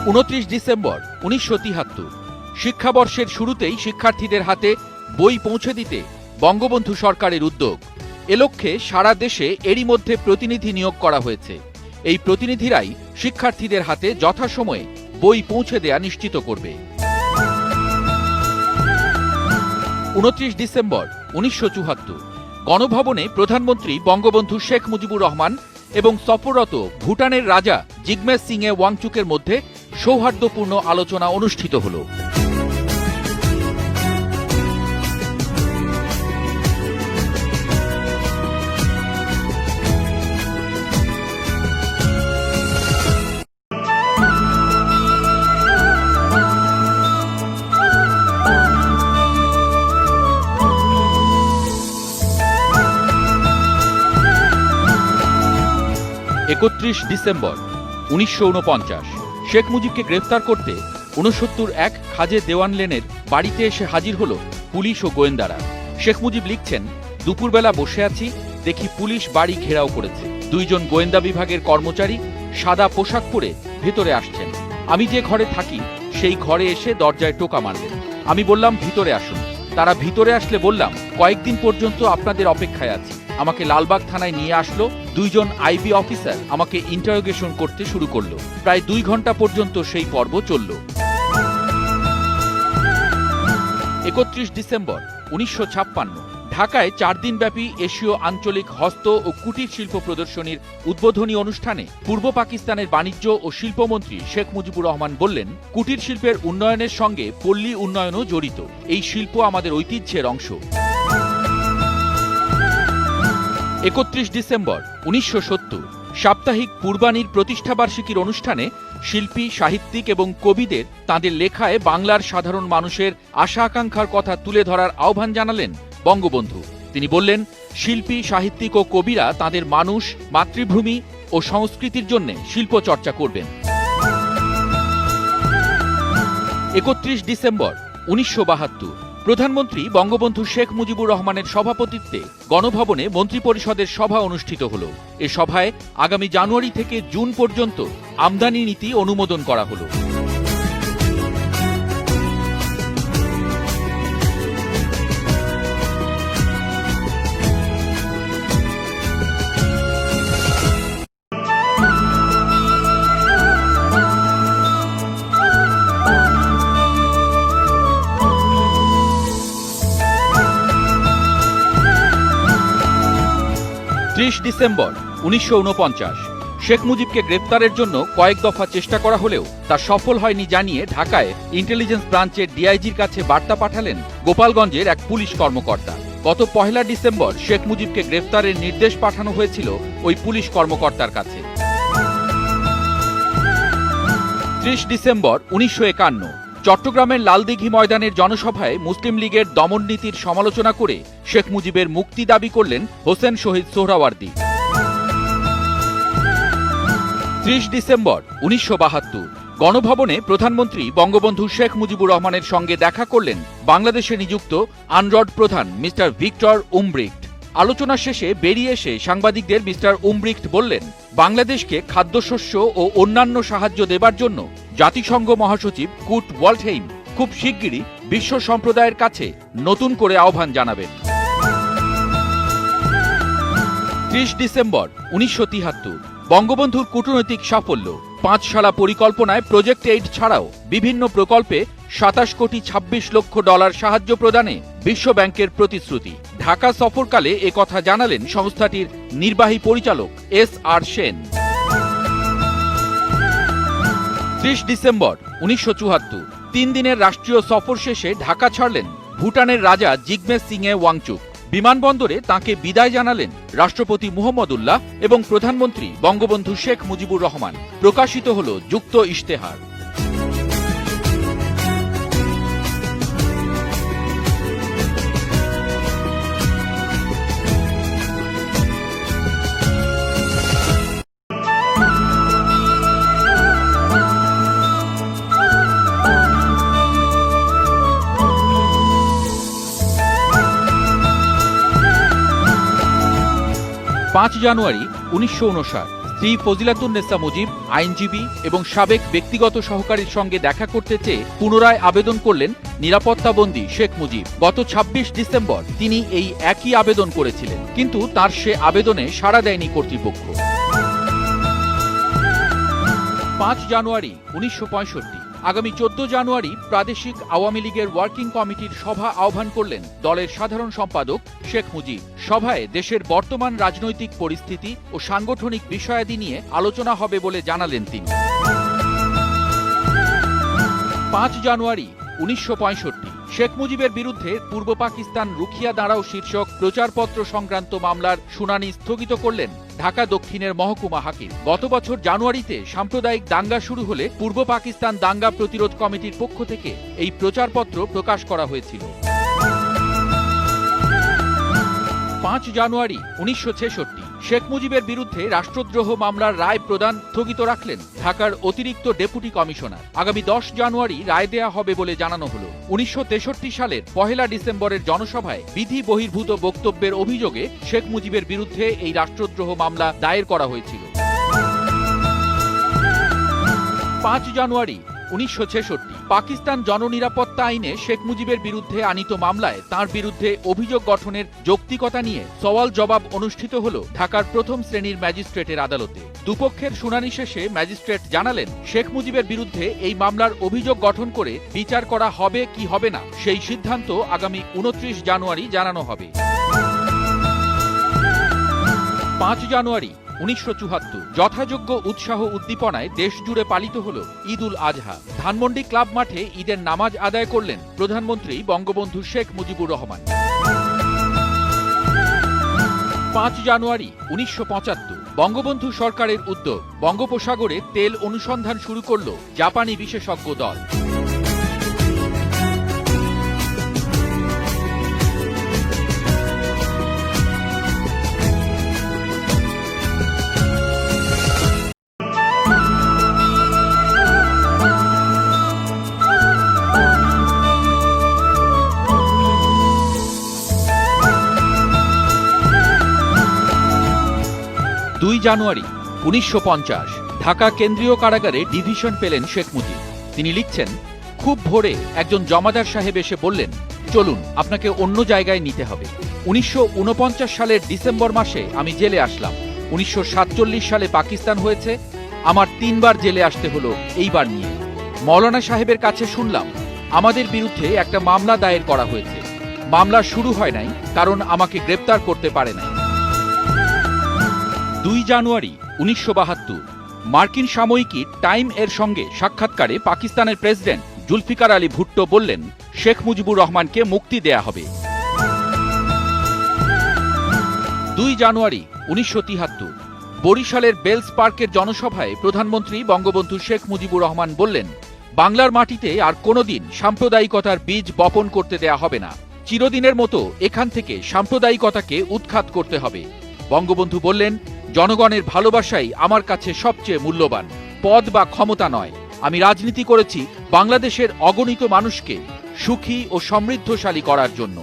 S2: 29 ডিসেম্বর 1973 শিক্ষাবর্ষের শুরুতেই শিক্ষার্থীদের হাতে বই পৌঁছে দিতে বঙ্গবন্ধু সরকারের উদ্যোগ। এ লক্ষ্যে সারা দেশে এরই মধ্যে প্রতিনিধি নিয়োগ করা হয়েছে। এই প্রতিনিধিরাই শিক্ষার্থীদের হাতে যথাসময়ে বই পৌঁছে দেয়া নিশ্চিত করবে। 29 ডিসেম্বর 1974 গণভবনে প্রধানমন্ত্রী বঙ্গবন্ধু শেখ মুজিবুর রহমান এবং সফররত ভুটানের রাজা জিগমে সিংয়ে ওয়াংচুকের মধ্যে সৌহার্দ্যপূর্ণ আলোচনা অনুষ্ঠিত হল। একত্রিশ ডিসেম্বর 1949 শেখ মুজিবকে গ্রেফতার করতে 69-1 খাজে দেওয়ান লেনের বাড়িতে এসে হাজির হল পুলিশ ও গোয়েন্দারা। শেখ মুজিব লিখছেন, দুপুরবেলা বসে আছি, দেখি পুলিশ বাড়ি ঘেরাও করেছে। 2 জন গোয়েন্দা বিভাগের কর্মচারী সাদা পোশাক পরে ভেতরে আসছেন। আমি যে ঘরে থাকি সেই ঘরে এসে দরজায় টোকা মারলেন। আমি বললাম, ভিতরে আসুন। তারা ভিতরে আসলে বললাম, কয়েকদিন পর্যন্ত আপনাদের অপেক্ষায় আছি। আমাকে লালবাগ থানায় নিয়ে আসলো। 2 জন আইবি অফিসার আমাকে ইন্টারোগেশন করতে শুরু করলো। প্রায় 2 ঘন্টা পর্যন্ত সেই পর্ব চলল। 31 ডিসেম্বর 1956 ঢাকায় 4 দিনব্যাপী এশীয় আঞ্চলিক হস্ত ও কুটির শিল্প প্রদর্শনীর উদ্বোধনী অনুষ্ঠানে পূর্ব পাকিস্তানের বাণিজ্য ও শিল্পমন্ত্রী শেখ মুজিবুর রহমান বললেন, কুটির শিল্পের উন্নয়নের সঙ্গে পল্লী উন্নয়নও জড়িত। এই শিল্প আমাদের ঐতিহ্যের অংশ। 31 ডিসেম্বর 1970 সাপ্তাহিক পূর্বাণীর প্রতিষ্ঠাবার্ষিকীর অনুষ্ঠানে শিল্পী, সাহিত্যিক এবং কবিদের তাঁদের লেখায় বাংলার সাধারণ মানুষের আশা আকাঙ্ক্ষার কথা তুলে ধরার আহ্বান জানালেন বঙ্গবন্ধু। তিনি বললেন, শিল্পী, সাহিত্যিক ও কবিরা তাঁদের মানুষ, মাতৃভূমি ও সংস্কৃতির জন্য শিল্প চর্চা করবেন। 31 ডিসেম্বর 1972 প্রধানমন্ত্রী বঙ্গবন্ধু শেখ মুজিবুর রহমানের সভাপতিত্বে গণভবনে মন্ত্রিপরিষদের সভা অনুষ্ঠিত হল। এ সভায় আগামী জানুয়ারি থেকে জুন পর্যন্ত আমদানি নীতি অনুমোদন করা হল। ডিসেম্বর 1949 শেখ মুজিবকে গ্রেফতারের জন্য কয়েক দফা চেষ্টা করা হলেও তা সফল হয়নি জানিয়ে ঢাকায় ইন্টেলিজেন্স ব্রাঞ্চের ডিআইজির কাছে বার্তা পাঠালেন গোপালগঞ্জের এক পুলিশ কর্মকর্তা। গত 1 ডিসেম্বর শেখ মুজিবকে গ্রেফতারের নির্দেশ পাঠানো হয়েছিল ওই পুলিশ কর্মকর্তার কাছে। 30 ডিসেম্বর 1951 চট্টগ্রামের লালদিঘি ময়দানের জনসভায় মুসলিম লীগের দমননীতির সমালোচনা করে শেখ মুজিবের মুক্তি দাবি করলেন হোসেন শহীদ সোহরাওয়ার্দী। 30 ডিসেম্বর 1972 গণভবনে প্রধানমন্ত্রী বঙ্গবন্ধু শেখ মুজিবুর রহমানের সঙ্গে দেখা করলেন বাংলাদেশে নিযুক্ত আনরড প্রধান মিস্টার ভিক্টর উমব্রিক্ট। আলোচনা শেষে বেরিয়ে এসে সাংবাদিকদের মিস্টার উমব্রিক্ট বললেন, বাংলাদেশকে খাদ্যশস্য ও অন্যান্য সাহায্য দেবার জন্য জাতিসংঘ মহাসচিব কুট ওয়াল্টহেইম খুব শিগগিরই বিশ্ব সম্প্রদায়ের কাছে নতুন করে আহ্বান জানাবেন। 30 ডিসেম্বর 1973 বঙ্গবন্ধুর কূটনৈতিক সাফল্য। 5 শালা পরিকল্পনায় প্রজেক্ট 8 ছাড়াও বিভিন্ন প্রকল্পে $27.26 কোটি সাহায্য প্রদানে বিশ্ব ব্যাংকের প্রতিশ্রুতি। ঢাকা সফরকালে একথা জানালেন সংস্থাটির নির্বাহী পরিচালক SR সেন। 30 ডিসেম্বর 1974 3 দিনের রাষ্ট্রীয় সফর শেষে ঢাকা ছাড়লেন ভুটানের রাজা জিগমে সিংয়ে ওয়াংচুক। বিমানবন্দরে তাঁকে বিদায় জানালেন রাষ্ট্রপতি মুহাম্মদুল্লাহ এবং প্রধানমন্ত্রী বঙ্গবন্ধু শেখ মুজিবুর রহমান। প্রকাশিত হল যুক্ত ইশতেহার। জানুয়ারি 1959 স্ত্রী ফজিলাতুন্নেসা মুজিব আইনজীবী এবং সাবেক ব্যক্তিগত সহকারীর সঙ্গে দেখা করতে চেয়ে পুনরায় আবেদন করলেন নিরাপত্তাবন্দী শেখ মুজিব। গত 26 ডিসেম্বর তিনি এই একই আবেদন করেছিলেন, কিন্তু তার সে আবেদনে সাড়া দেয়নি কর্তৃপক্ষ। 5 জানুয়ারি 1965 আগামী 14 জানুয়ারি প্রাদেশিক আওয়ামী লীগের ওয়ার্কিং কমিটির সভা আহ্বান করলেন দলের সাধারণ সম্পাদক শেখ মুজিব। সভায় দেশের বর্তমান রাজনৈতিক পরিস্থিতি ও সাংগঠনিক বিষয়াদি নিয়ে আলোচনা হবে বলে জানালেন তিনি। 5 জানুয়ারি 1965 শেখ মুজিবের বিরুদ্ধে পূর্ব পাকিস্তান রুখিয়া দাঁড়াও শীর্ষক প্রচারপত্র সংক্রান্ত মামলার শুনানি স্থগিত করলেন ঢাকা দক্ষিণের মহকুমা হাকিম। গত বছর জানুয়ারিতে সাম্প্রদায়িক দাঙ্গা শুরু হলে পূর্ব পাকিস্তান দাঙ্গা প্রতিরোধ কমিটির পক্ষ থেকে এই প্রচারপত্র প্রকাশ করা হয়েছিল। 5 জানুয়ারি 1966 শেখ মুজিবের বিরুদ্ধে রাষ্ট্রদ্রোহ মামলার রায় প্রদান স্থগিত রাখলেন ঢাকার অতিরিক্ত ডেপুটি কমিশনার। আগামী 10 জানুয়ারি রায় দেয়া হবে বলে জানানো হলো। 1963 সালের 1 ডিসেম্বরের জনসভায় বিধি বহির্ভূত বক্তব্যের অভিযোগে শেখ মুজিবের বিরুদ্ধে এই রাষ্ট্রদ্রোহ মামলা দায়ের করা হয়েছিল। 5 জানুয়ারি 1966 পাকিস্তান জননিরাপত্তা আইনে শেখ মুজিবের বিরুদ্ধে আনীত মামলায় তার বিরুদ্ধে অভিযোগ গঠনের যৌক্তিকতা নিয়ে সওয়াল জবাব অনুষ্ঠিত হল ঢাকার প্রথম শ্রেণীর ম্যাজিস্ট্রেটের আদালতে। দুপক্ষের শুনানি শেষে ম্যাজিস্ট্রেট জানালেন, শেখ মুজিবের বিরুদ্ধে এই মামলার অভিযোগ গঠন করে বিচার করা হবে কি হবে না সেই সিদ্ধান্ত আগামী 29 জানুয়ারি জানানো হবে। 5 জানুয়ারি 1974 যথাযোগ্য উৎসাহ উদ্দীপনায় দেশজুড়ে পালিত হল ঈদ উল আজহা। ধানমন্ডি ক্লাব মাঠে ঈদের নামাজ আদায় করলেন প্রধানমন্ত্রী বঙ্গবন্ধু শেখ মুজিবুর রহমান। 5 জানুয়ারি 1975 বঙ্গবন্ধু সরকারের উদ্যোগ বঙ্গোপসাগরে তেল অনুসন্ধান শুরু করল জাপানি বিশেষজ্ঞ দল। 2 জানুয়ারি 1950 ঢাকা কেন্দ্রীয় কারাগারে ডিভিশন পেলেন শেখ মুজিব। তিনি লিখছেন, খুব ভোরে একজন জমাদার সাহেব এসে বললেন, চলুন আপনাকে অন্য জায়গায় নিতে হবে। 1949 সালের ডিসেম্বর মাসে আমি জেলে আসলাম। 1947 সালে পাকিস্তান হয়েছে, আমার 3 বার জেলে আসতে হলো এইবার নিয়ে। মৌলানা সাহেবের কাছে শুনলাম আমাদের বিরুদ্ধে একটা মামলা দায়ের করা হয়েছে। মামলা শুরু হয় নাই কারণ আমাকে গ্রেপ্তার করতে পারে নাই। 2 জানুয়ারি 1972 মার্কিন সাময়িকী টাইম এর সঙ্গে সাক্ষাৎকারে পাকিস্তানের প্রেসিডেন্ট জুলফিকার আলী ভুট্টো বললেন, শেখ মুজিবুর রহমানকে মুক্তি দেয়া হবে। 2 জানুয়ারি 1973 বরিশালের বেলস পার্কের জনসভায় প্রধানমন্ত্রী বঙ্গবন্ধু শেখ মুজিবুর রহমান বললেন, বাংলার মাটিতে আর কোনোদিন সাম্প্রদায়িকতার বীজ বপন করতে দেয়া হবে না। চিরদিনের মতো এখান থেকে সাম্প্রদায়িকতাকে উৎখাত করতে হবে। বঙ্গবন্ধু বললেন, জনগণের ভালোবাসাই আমার কাছে সবচেয়ে মূল্যবান, পদ বা ক্ষমতা নয়। আমি রাজনীতি করেছি বাংলাদেশের অগণিত মানুষকে সুখী ও সমৃদ্ধশালী করার জন্য।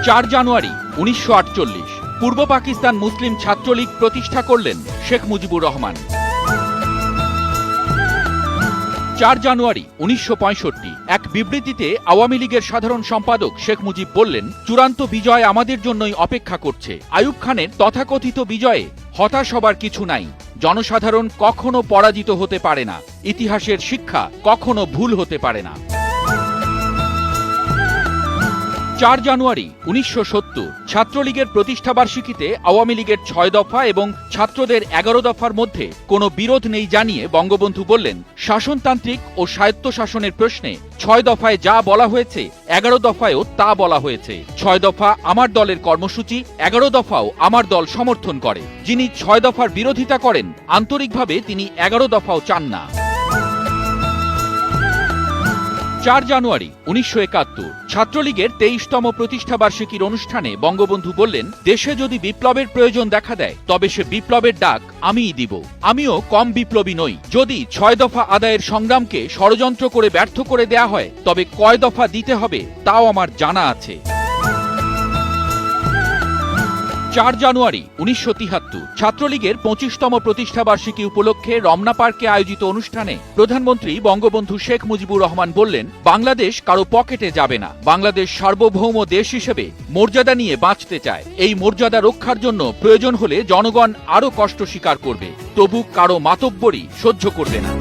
S2: চার জানুয়ারি 1948 পূর্ব পাকিস্তান মুসলিম ছাত্রলীগ প্রতিষ্ঠা করলেন শেখ মুজিবুর রহমান। 4 জানুয়ারি 1965 এক বিবৃতিতে আওয়ামী লীগের সাধারণ সম্পাদক শেখ মুজিব বললেন, চূড়ান্ত বিজয় আমাদের জন্যই অপেক্ষা করছে। আইয়ুব খানের তথাকথিত বিজয়ে হতাশ হবার কিছু নাই। জনসাধারণ কখনো পরাজিত হতে পারে না। ইতিহাসের শিক্ষা কখনো ভুল হতে পারে না। 4 জানুয়ারি 1970 ছাত্রলীগের প্রতিষ্ঠাবার্ষিকীতে আওয়ামী লীগের 6 দফা এবং ছাত্রদের 11 দফার মধ্যে কোনো বিরোধ নেই জানিয়ে বঙ্গবন্ধু বললেন, শাসনতান্ত্রিক ও স্বায়ত্তশাসনের প্রশ্নে 6 দফায় যা বলা হয়েছে 11 দফায়ও তা বলা হয়েছে। 6 দফা আমার দলের কর্মসূচি, 11 দফাও আমার দল সমর্থন করে। যিনি 6 দফার বিরোধিতা করেন আন্তরিকভাবে তিনি 11 দফাও চান না। 4 জানুয়ারি 1971 ছাত্রলীগের 23তম প্রতিষ্ঠাবার্ষিকীর অনুষ্ঠানে বঙ্গবন্ধু বললেন, দেশে যদি বিপ্লবের প্রয়োজন দেখা দেয় তবে সে বিপ্লবের ডাক আমিই দিব। আমিও কম বিপ্লবী নই। যদি 6 দফা আদায়ের সংগ্রামকে ষড়যন্ত্র করে ব্যর্থ করে দেয়া হয় তবে কয় দফা দিতে হবে তাও আমার জানা আছে। 4 জানুয়ারি 1973 ছাত্রলীগের 25তম প্রতিষ্ঠাবার্ষিকী উপলক্ষে রমনা পার্কে আয়োজিত অনুষ্ঠানে প্রধানমন্ত্রী বঙ্গবন্ধু শেখ মুজিবুর রহমান বললেন, বাংলাদেশ কারো পকেটে যাবে না। বাংলাদেশ সার্বভৌম দেশ হিসেবে মর্যাদা নিয়ে বাঁচতে চায়। এই মর্যাদা রক্ষার জন্য প্রয়োজন হলে জনগণ আরও কষ্ট স্বীকার করবে, তবু কারো মাতব্বরি সহ্য করবে না।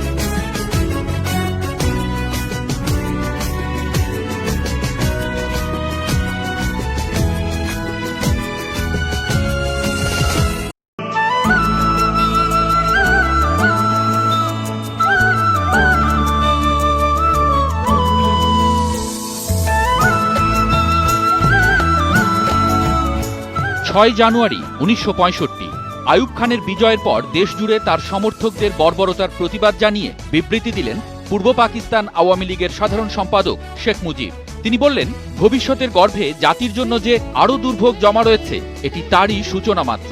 S2: ছয় জানুয়ারি 1965 আইয়ুব খানের বিজয়ের পর দেশজুড়ে তার সমর্থকদের বর্বরতার প্রতিবাদ জানিয়ে বিবৃতি দিলেন পূর্ব পাকিস্তান আওয়ামী লীগের সাধারণ সম্পাদক শেখ মুজিব। তিনি বললেন, ভবিষ্যতের গর্ভে জাতির জন্য যে আরও দুর্ভোগ জমা রয়েছে এটি তারই সূচনা মাত্র।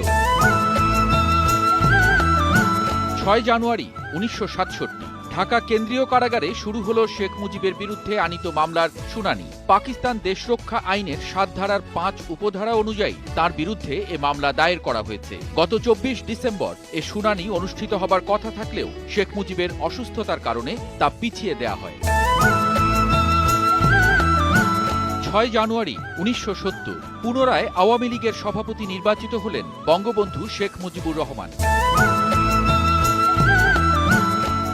S2: 6 জানুয়ারি 1967 ঢাকা কেন্দ্রীয় কারাগারে শুরু হলো শেখ মুজিবের বিরুদ্ধে আনীত মামলার শুনানি। পাকিস্তান দেশরক্ষা আইনের 7 ধারার 5 উপধারা অনুযায়ী তার বিরুদ্ধে এ মামলা দায়ের করা হয়েছে। গত 24 ডিসেম্বর এ শুনানি অনুষ্ঠিত হবার কথা থাকলেও শেখ মুজিবের অসুস্থতার কারণে তা পিছিয়ে দেয়া হয়। 6 জানুয়ারি 1970 পুনরায় আওয়ামী লীগের সভাপতি নির্বাচিত হলেন বঙ্গবন্ধু শেখ মুজিবুর রহমান।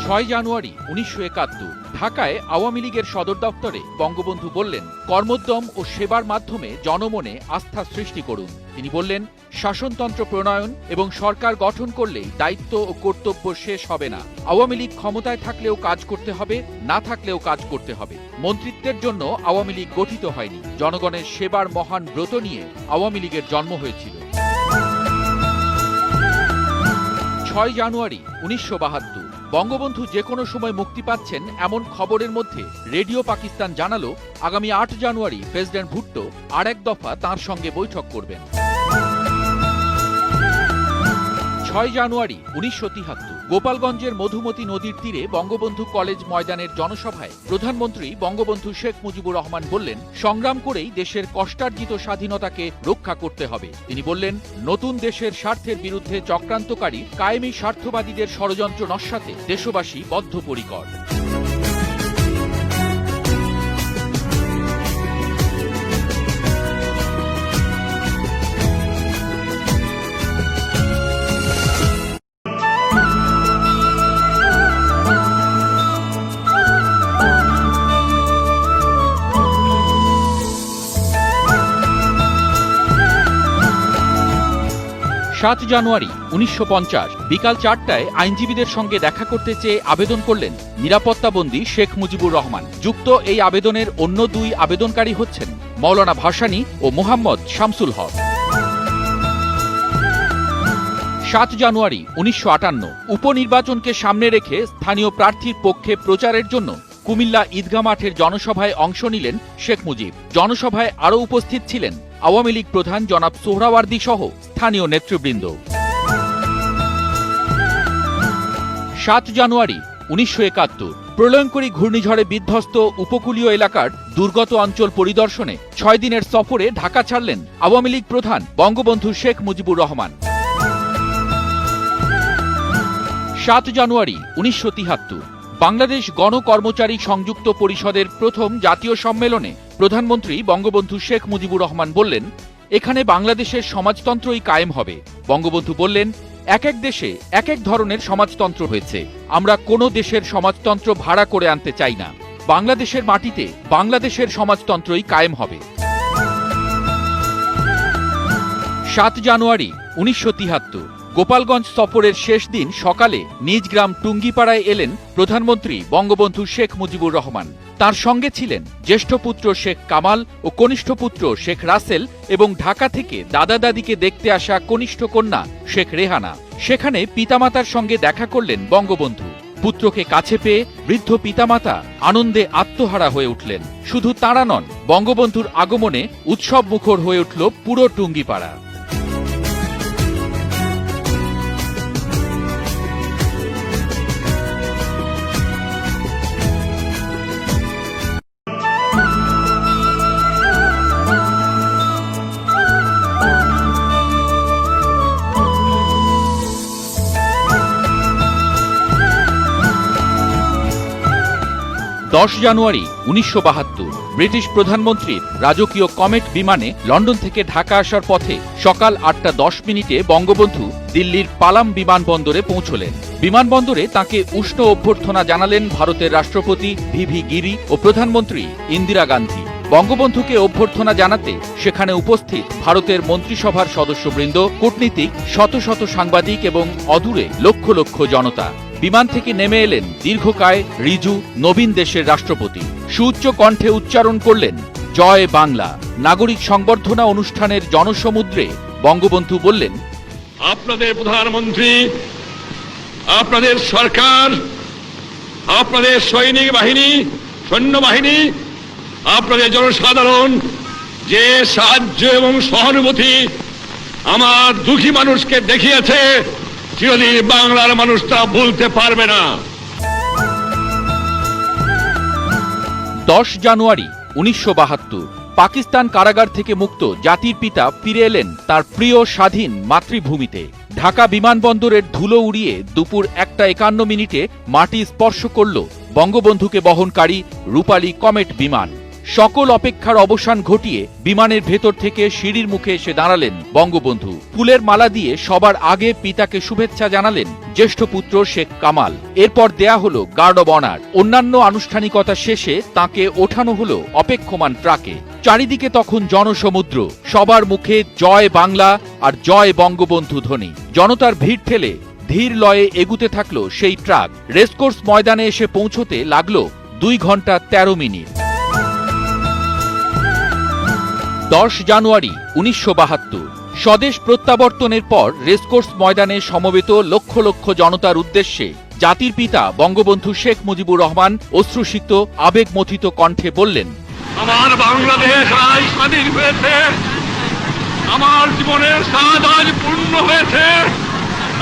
S2: 6 জানুয়ারি 1971 ঢাকায় আওয়ামী লীগের সদর দপ্তরে বঙ্গবন্ধু বললেন, কর্মোদ্যম ও সেবার মাধ্যমে জনমনে আস্থা সৃষ্টি করুন। তিনি বললেন, শাসনতন্ত্র প্রণয়ন এবং সরকার গঠন করলেই দায়িত্ব ও কর্তব্য শেষ হবে না। আওয়ামী লীগ ক্ষমতায় থাকলেও কাজ করতে হবে, না থাকলেও কাজ করতে হবে। মন্ত্রিত্বের জন্য আওয়ামী লীগ গঠিত হয়নি। জনগণের সেবার মহান ব্রত নিয়ে আওয়ামী লীগের জন্ম হয়েছিল। 6 জানুয়ারি 1972 বঙ্গবন্ধু যে কোনো সময় মুক্তি পাচ্ছেন এমন খবরের মধ্যে রেডিও পাকিস্তান জানালো, আগামী 8 জানুয়ারি প্রেসিডেন্ট ভুট্টো আর এক দফা তাঁর সঙ্গে বৈঠক করবেন। 6 জানুয়ারি 1973 গোপালগঞ্জের মধুমতি নদীর তীরে বঙ্গবন্ধু কলেজ ময়দানের জনসভায় প্রধানমন্ত্রী বঙ্গবন্ধু শেখ মুজিবুর রহমান বললেন, সংগ্রাম করেই দেশের কষ্টার্জিত স্বাধীনতাকে রক্ষা করতে হবে। তিনি বললেন, নতুন দেশের স্বার্থের বিরুদ্ধে চক্রান্তকারী কায়েমি স্বার্থবাদীদের ষড়যন্ত্র নস্যাতে দেশবাসী বদ্ধপরিকর। সাত জানুয়ারি 1950 বিকাল 4টায় আইনজীবীদের সঙ্গে দেখা করতে চেয়ে আবেদন করলেন নিরাপত্তাবন্দী শেখ মুজিবুর রহমান। যুক্ত এই আবেদনের অন্য 2 আবেদনকারী হচ্ছেন মৌলানা ভাসানী ও মোহাম্মদ শামসুল হক। 7 জানুয়ারি 1958 উপনির্বাচনকে সামনে রেখে স্থানীয় প্রার্থীর পক্ষে প্রচারের জন্য কুমিল্লা ঈদগাহ মাঠের জনসভায় অংশ নিলেন শেখ মুজিব। জনসভায় আরও উপস্থিত ছিলেন আওয়ামী লীগ প্রধান জনাব সোহরাওয়ার্দী সহ স্থানীয় নেতৃবৃন্দ। 7 জানুয়ারি 1971 প্রলয়ঙ্করী ঘূর্ণিঝড়ে বিধ্বস্ত উপকূলীয় এলাকার দুর্গত অঞ্চল পরিদর্শনে 6 দিনের সফরে ঢাকা ছাড়লেন আওয়ামী লীগ প্রধান বঙ্গবন্ধু শেখ মুজিবুর রহমান। 7 জানুয়ারি 1973 বাংলাদেশ গণকর্মচারী সংযুক্ত পরিষদের প্রথম জাতীয় সম্মেলনে প্রধানমন্ত্রী বঙ্গবন্ধু শেখ মুজিবুর রহমান বললেন, এখানে বাংলাদেশের সমাজতন্ত্রই কায়েম হবে। বঙ্গবন্ধু বললেন, এক এক দেশে এক এক ধরনের সমাজতন্ত্র হয়েছে, আমরা কোনো দেশের সমাজতন্ত্র ভাড়া করে আনতে চাই না। বাংলাদেশের মাটিতে বাংলাদেশের সমাজতন্ত্রই কায়েম হবে। 7 জানুয়ারি 1973 গোপালগঞ্জ সফরের শেষ দিন সকালে নিজ গ্রাম টুঙ্গিপাড়ায় এলেন প্রধানমন্ত্রী বঙ্গবন্ধু শেখ মুজিবুর রহমান। তার সঙ্গে ছিলেন জ্যেষ্ঠ পুত্র শেখ কামাল ও কনিষ্ঠ পুত্র শেখ রাসেল এবং ঢাকা থেকে দাদা দাদিকে দেখতে আসা কনিষ্ঠ কন্যা শেখ রেহানা। সেখানে পিতামাতার সঙ্গে দেখা করলেন বঙ্গবন্ধু। পুত্রকে কাছে পেয়ে বৃদ্ধ পিতামাতা আনন্দে আত্মহারা হয়ে উঠলেন। শুধু তাঁরা নন, বঙ্গবন্ধুর আগমনে উৎসব মুখর হয়ে উঠল পুরো টুঙ্গিপাড়া। জানুয়ারি 1972 ব্রিটিশ প্রধানমন্ত্রীর রাজকীয় কমেট বিমানে লন্ডন থেকে ঢাকা আসার পথে সকাল 8:10 বঙ্গবন্ধু দিল্লির পালাম বিমানবন্দরে পৌঁছলেন। বিমানবন্দরে তাঁকে উষ্ণ অভ্যর্থনা জানালেন ভারতের রাষ্ট্রপতি ভিভি গিরি ও প্রধানমন্ত্রী ইন্দিরা গান্ধী। বঙ্গবন্ধুকে অভ্যর্থনা জানাতে সেখানে উপস্থিত ভারতের মন্ত্রিসভার সদস্যবৃন্দ, কূটনীতিক, শত শত সাংবাদিক এবং অদূরে লক্ষ লক্ষ জনতা। বিমান থেকে নেমে এলেন দীর্ঘকায় ঋজু নবীন দেশের রাষ্ট্রপতি। সুউচ্চ কণ্ঠে উচ্চারণ করলেন জয় বাংলা। নাগরিক সংবর্ধনা অনুষ্ঠানের জনসমুদ্রে বঙ্গবন্ধু বললেন,
S3: আপনাদের প্রধানমন্ত্রী, আপনাদের সরকার, আপনাদের সৈনিক বাহিনী, সৈন্যবাহিনী, আপনাদের জনসাধারণ যে সাহায্য এবং সহানুভূতি আমার দুঃখী মানুষকে দেখিয়েছে, চিরদিন বাংলার মানুষ তা ভুলতে পারবে না।
S2: 10 জানুয়ারি 1972 পাকিস্তান কারাগার থেকে মুক্ত জাতির পিতা ফিরে এলেন তার প্রিয় স্বাধীন মাতৃভূমিতে। ঢাকা বিমানবন্দরের ধুলো উড়িয়ে দুপুর 1:51 মাটি স্পর্শ করল বঙ্গবন্ধুকে বহনকারী রূপালী কমেট বিমান। সকল অপেক্ষার অবসান ঘটিয়ে বিমানের ভেতর থেকে সিঁড়ির মুখে এসে দাঁড়ালেন বঙ্গবন্ধু। ফুলের মালা দিয়ে সবার আগে পিতাকে শুভেচ্ছা জানালেন জ্যেষ্ঠ পুত্র শেখ কামাল। এরপর দেয়া হলো গার্ড অব অনার। অন্যান্য আনুষ্ঠানিকতা শেষে তাঁকে ওঠানো হলো অপেক্ষমান ট্রাকে। চারিদিকে তখন জনসমুদ্র, সবার মুখে জয় বাংলা আর জয় বঙ্গবন্ধু ধ্বনি। জনতার ভিড় ঠেলে ধীর লয়ে এগুতে থাকলো সেই ট্রাক। রেসকোর্স ময়দানে এসে পৌঁছতে লাগলো 2 ঘন্টা 13 মিনিট। 10 জানুয়ারি 1972 স্বদেশ প্রত্যাবর্তনের পর রেসকোর্স ময়দানে সমবেত লক্ষ লক্ষ জনতার উদ্দেশ্যে জাতির পিতা বঙ্গবন্ধু শেখ মুজিবুর রহমান অশ্রুসিক্ত আবেগমথিত কণ্ঠে বললেন,
S3: আমার বাংলাদেশ আজ স্বাধীন হয়েছে, আমার জীবনের স্বাদ আজ পূর্ণ হয়েছে,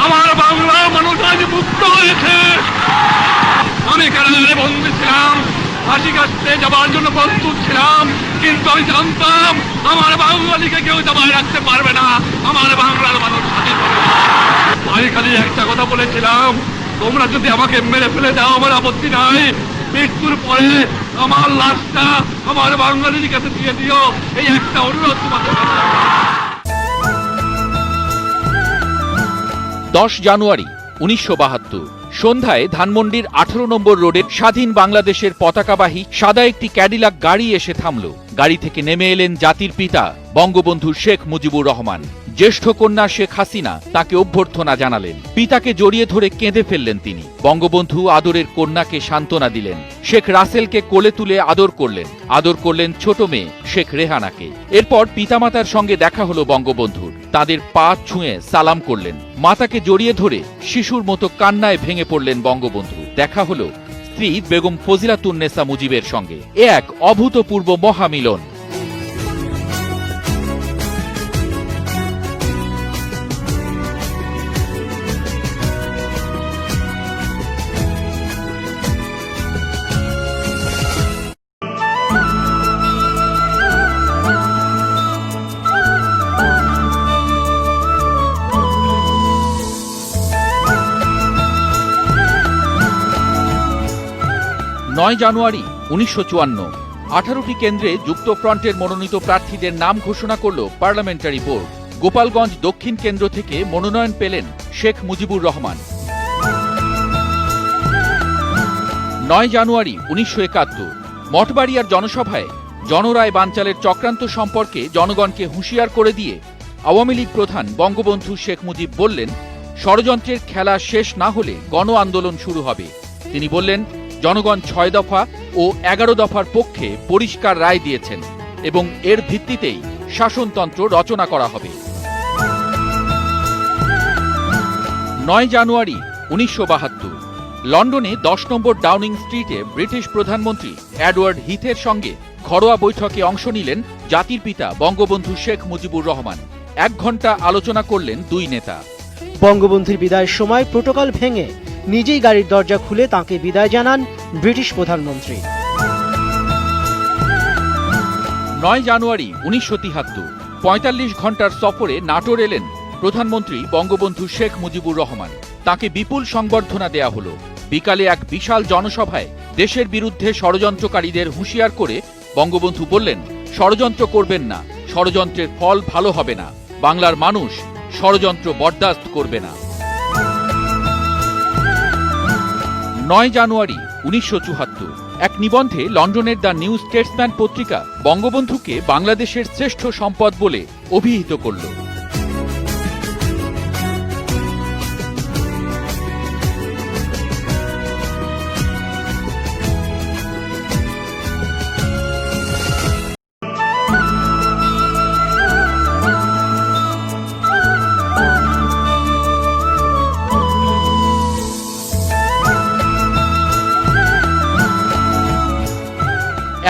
S3: আমার বাংলার মানুষ আজ মুক্ত হয়েছে। আমি কারাগারে বন্দী ছিলাম, ফাঁসি কাটতে যাবার জন্য প্রস্তুত ছিলাম, কিন্তু আমি জানতাম আমার বাঙালিকে কেউ দাবায় রাখতে পারবে না, আমার বাংলার মানুষ স্বাধীন হবে। আমি খালি একটা কথা বলেছিলাম, তোমরা যদি আমাকে মেরে ফেলে দাও আমার আপত্তি নাই, মৃত্যুর পরে আমার লাশটা আমার বাঙালির কাছে দিয়ে দিও, এই একটা অনুরোধ তোমাদের।
S2: 10 জানুয়ারি 1972 সন্ধ্যায় ধানমন্ডির 18 নম্বর রোডের স্বাধীন বাংলাদেশের পতাকাবাহী সাদা একটি ক্যাডিলাক গাড়ি এসে থামল। গাড়ি থেকে নেমে এলেন জাতির পিতা বঙ্গবন্ধু শেখ মুজিবুর রহমান। জ্যেষ্ঠ কন্যা শেখ হাসিনা তাকে অভ্যর্থনা জানালেন। পিতাকে জড়িয়ে ধরে কেঁদে ফেললেন তিনি। বঙ্গবন্ধু আদরের কন্যাকে সান্ত্বনা দিলেন। শেখ রাসেলকে কোলে তুলে আদর করলেন ছোট মেয়ে শেখ রেহানাকে। এরপর পিতামাতার সঙ্গে দেখা হলো বঙ্গবন্ধুর। তাদের পা ছুঁয়ে সালাম করলেন। মাতাকে জড়িয়ে ধরে শিশুর মতো কান্নায় ভেঙে পড়লেন বঙ্গবন্ধু। দেখা হলো স্ত্রী বেগম ফজিলাতুন্নেসা মুজিবের সঙ্গে। এ এক অভূতপূর্ব মহামিলন। 9 জানুয়ারি 1954 18টি কেন্দ্রে যুক্তফ্রন্টের মনোনীত প্রার্থীদের নাম ঘোষণা করল পার্লামেন্টারি বোর্ড। গোপালগঞ্জ দক্ষিণ কেন্দ্র থেকে মনোনয়ন পেলেন শেখ মুজিবুর রহমান। 9 জানুয়ারি 1971 মঠবাড়িয়ার জনসভায় জনরায় বানচালের চক্রান্ত সম্পর্কে জনগণকে হুঁশিয়ার করে দিয়ে আওয়ামী লীগ প্রধান বঙ্গবন্ধু শেখ মুজিব বললেন, ষড়যন্ত্রের খেলা শেষ না হলে গণ আন্দোলন শুরু হবে। তিনি বললেন, জনগণ 6 দফা ও 11 দফার পক্ষে পরিষ্কার রায় দিয়েছেন এবং এর ভিত্তিতেই শাসনতন্ত্র রচনা করা হবে। 9 জানুয়ারি 1972 লন্ডনে 10 নম্বর ডাউনিং স্ট্রিটে ব্রিটিশ প্রধানমন্ত্রী এডওয়ার্ড হিথের সঙ্গে ঘরোয়া বৈঠকে অংশ নিলেন জাতির পিতা বঙ্গবন্ধু শেখ মুজিবুর রহমান। 1 ঘণ্টা আলোচনা করলেন দুই নেতা।
S4: বঙ্গবন্ধুর বিদায়ের সময় প্রোটোকল ভেঙে নিজেই গাড়ির দরজা খুলে তাঁকে বিদায় জানান ব্রিটিশ প্রধানমন্ত্রী।
S2: 9 জানুয়ারি 1973 45 ঘণ্টার সফরে নাটোর এলেন প্রধানমন্ত্রী বঙ্গবন্ধু শেখ মুজিবুর রহমান। তাকে বিপুল সংবর্ধনা দেয়া হলো। বিকালে এক বিশাল জনসভায় দেশের বিরুদ্ধে ষড়যন্ত্রকারীদের হুঁশিয়ার করে বঙ্গবন্ধু বললেন, ষড়যন্ত্র করবেন না, ষড়যন্ত্রের ফল ভালো হবে না, বাংলার মানুষ ষড়যন্ত্র বরদাস্ত করবে না। 9 জানুয়ারি 1974 এক নিবন্ধে লন্ডনের দ্য নিউ স্টেটসম্যান পত্রিকা বঙ্গবন্ধুকে বাংলাদেশের শ্রেষ্ঠ সম্পদ বলে অভিহিত করল।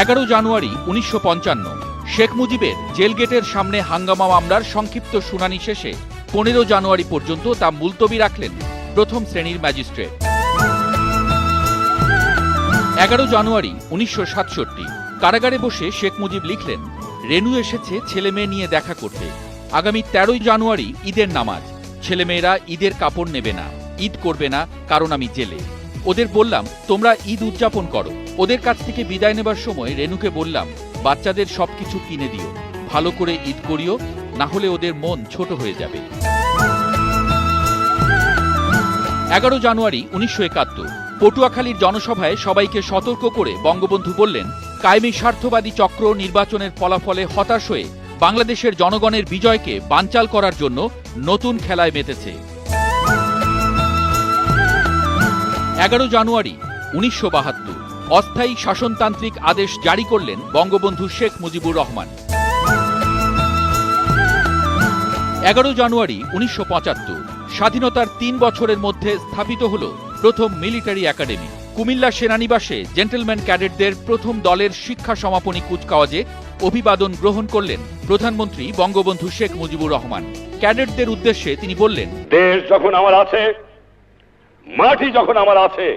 S2: এগারো জানুয়ারি 1955 শেখ মুজিবের জেলগেটের সামনে হাঙ্গামা মামলার সংক্ষিপ্ত শুনানি শেষে 15 জানুয়ারি পর্যন্ত তা মুলতবি রাখলেন প্রথম শ্রেণীর ম্যাজিস্ট্রেট। 11 জানুয়ারি 1967 কারাগারে বসে শেখ মুজিব লিখলেন, রেনু এসেছে ছেলে মেয়ে নিয়ে দেখা করতে। আগামী 13 জানুয়ারি ঈদের নামাজ। ছেলেমেয়েরা ঈদের কাপড় নেবে না, ঈদ করবে না, কারণ আমি জেলে। ওদের বললাম, তোমরা ঈদ উদযাপন করো। ওদের কাছ থেকে বিদায় নেবার সময় রেনুকে বললাম, বাচ্চাদের সবকিছু কিনে দিও, ভালো করে ঈদ করিও, না হলে ওদের মন ছোট হয়ে যাবে। 11 জানুয়ারি 1971 পটুয়াখালীর জনসভায় সবাইকে সতর্ক করে বঙ্গবন্ধু বললেন, কায়েমি স্বার্থবাদী চক্র নির্বাচনের ফলাফলে হতাশ হয়ে বাংলাদেশের জনগণের বিজয়কে বানচাল করার জন্য নতুন খেলায় মেতেছে। 11 জানুয়ারি 1972 অস্থায়ী শাসনতান্ত্রিক আদেশ জারি করলেন বঙ্গবন্ধু শেখ মুজিবুর রহমান। 11 জানুয়ারি 1975 স্বাধীনতার 3 বছরের মধ্যে স্থাপিত হল প্রথম মিলিটারি একাডেমি। কুমিল্লা সেনানিবাসে জেন্টলম্যান ক্যাডেটদের প্রথম দলের শিক্ষা সমাপনী কুচকাওয়াজে অভিবাদন গ্রহণ করলেন প্রধানমন্ত্রী বঙ্গবন্ধু শেখ মুজিবুর রহমান। ক্যাডেটদের উদ্দেশ্যে তিনি বললেন,
S3: দেশ যখন আমার আছে, মাটি যখন আমার আছে,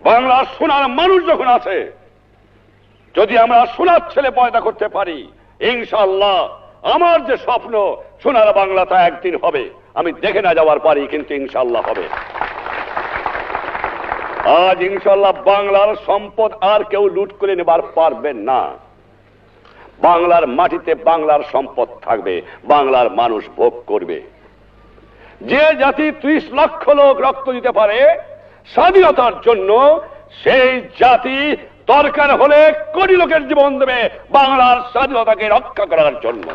S3: বাংলার সোনার মানুষ যখন আছে, যদি আমরা সোনার ছেলে পয়দা করতে পারি, ইনশাআল্লাহ আমার যে স্বপ্ন সোনার বাংলা তা একদিন হবে। আমি দেখে না যাওয়ার পারি, কিন্তু ইনশাআল্লাহ হবে। আজ ইনশাআল্লাহ বাংলার সম্পদ আর কেউ লুট করে নেবার পারবেন না। বাংলার মাটিতে বাংলার সম্পদ থাকবে, বাংলার মানুষ ভোগ করবে। যে জাতি 30 লক্ষ লোক রক্ত দিতে পারে স্বাধীনতার জন্য, সেই জাতি দরকার হলে কোটি লোকের জীবন দেবে বাংলার স্বাধীনতাকে রক্ষা করার জন্য।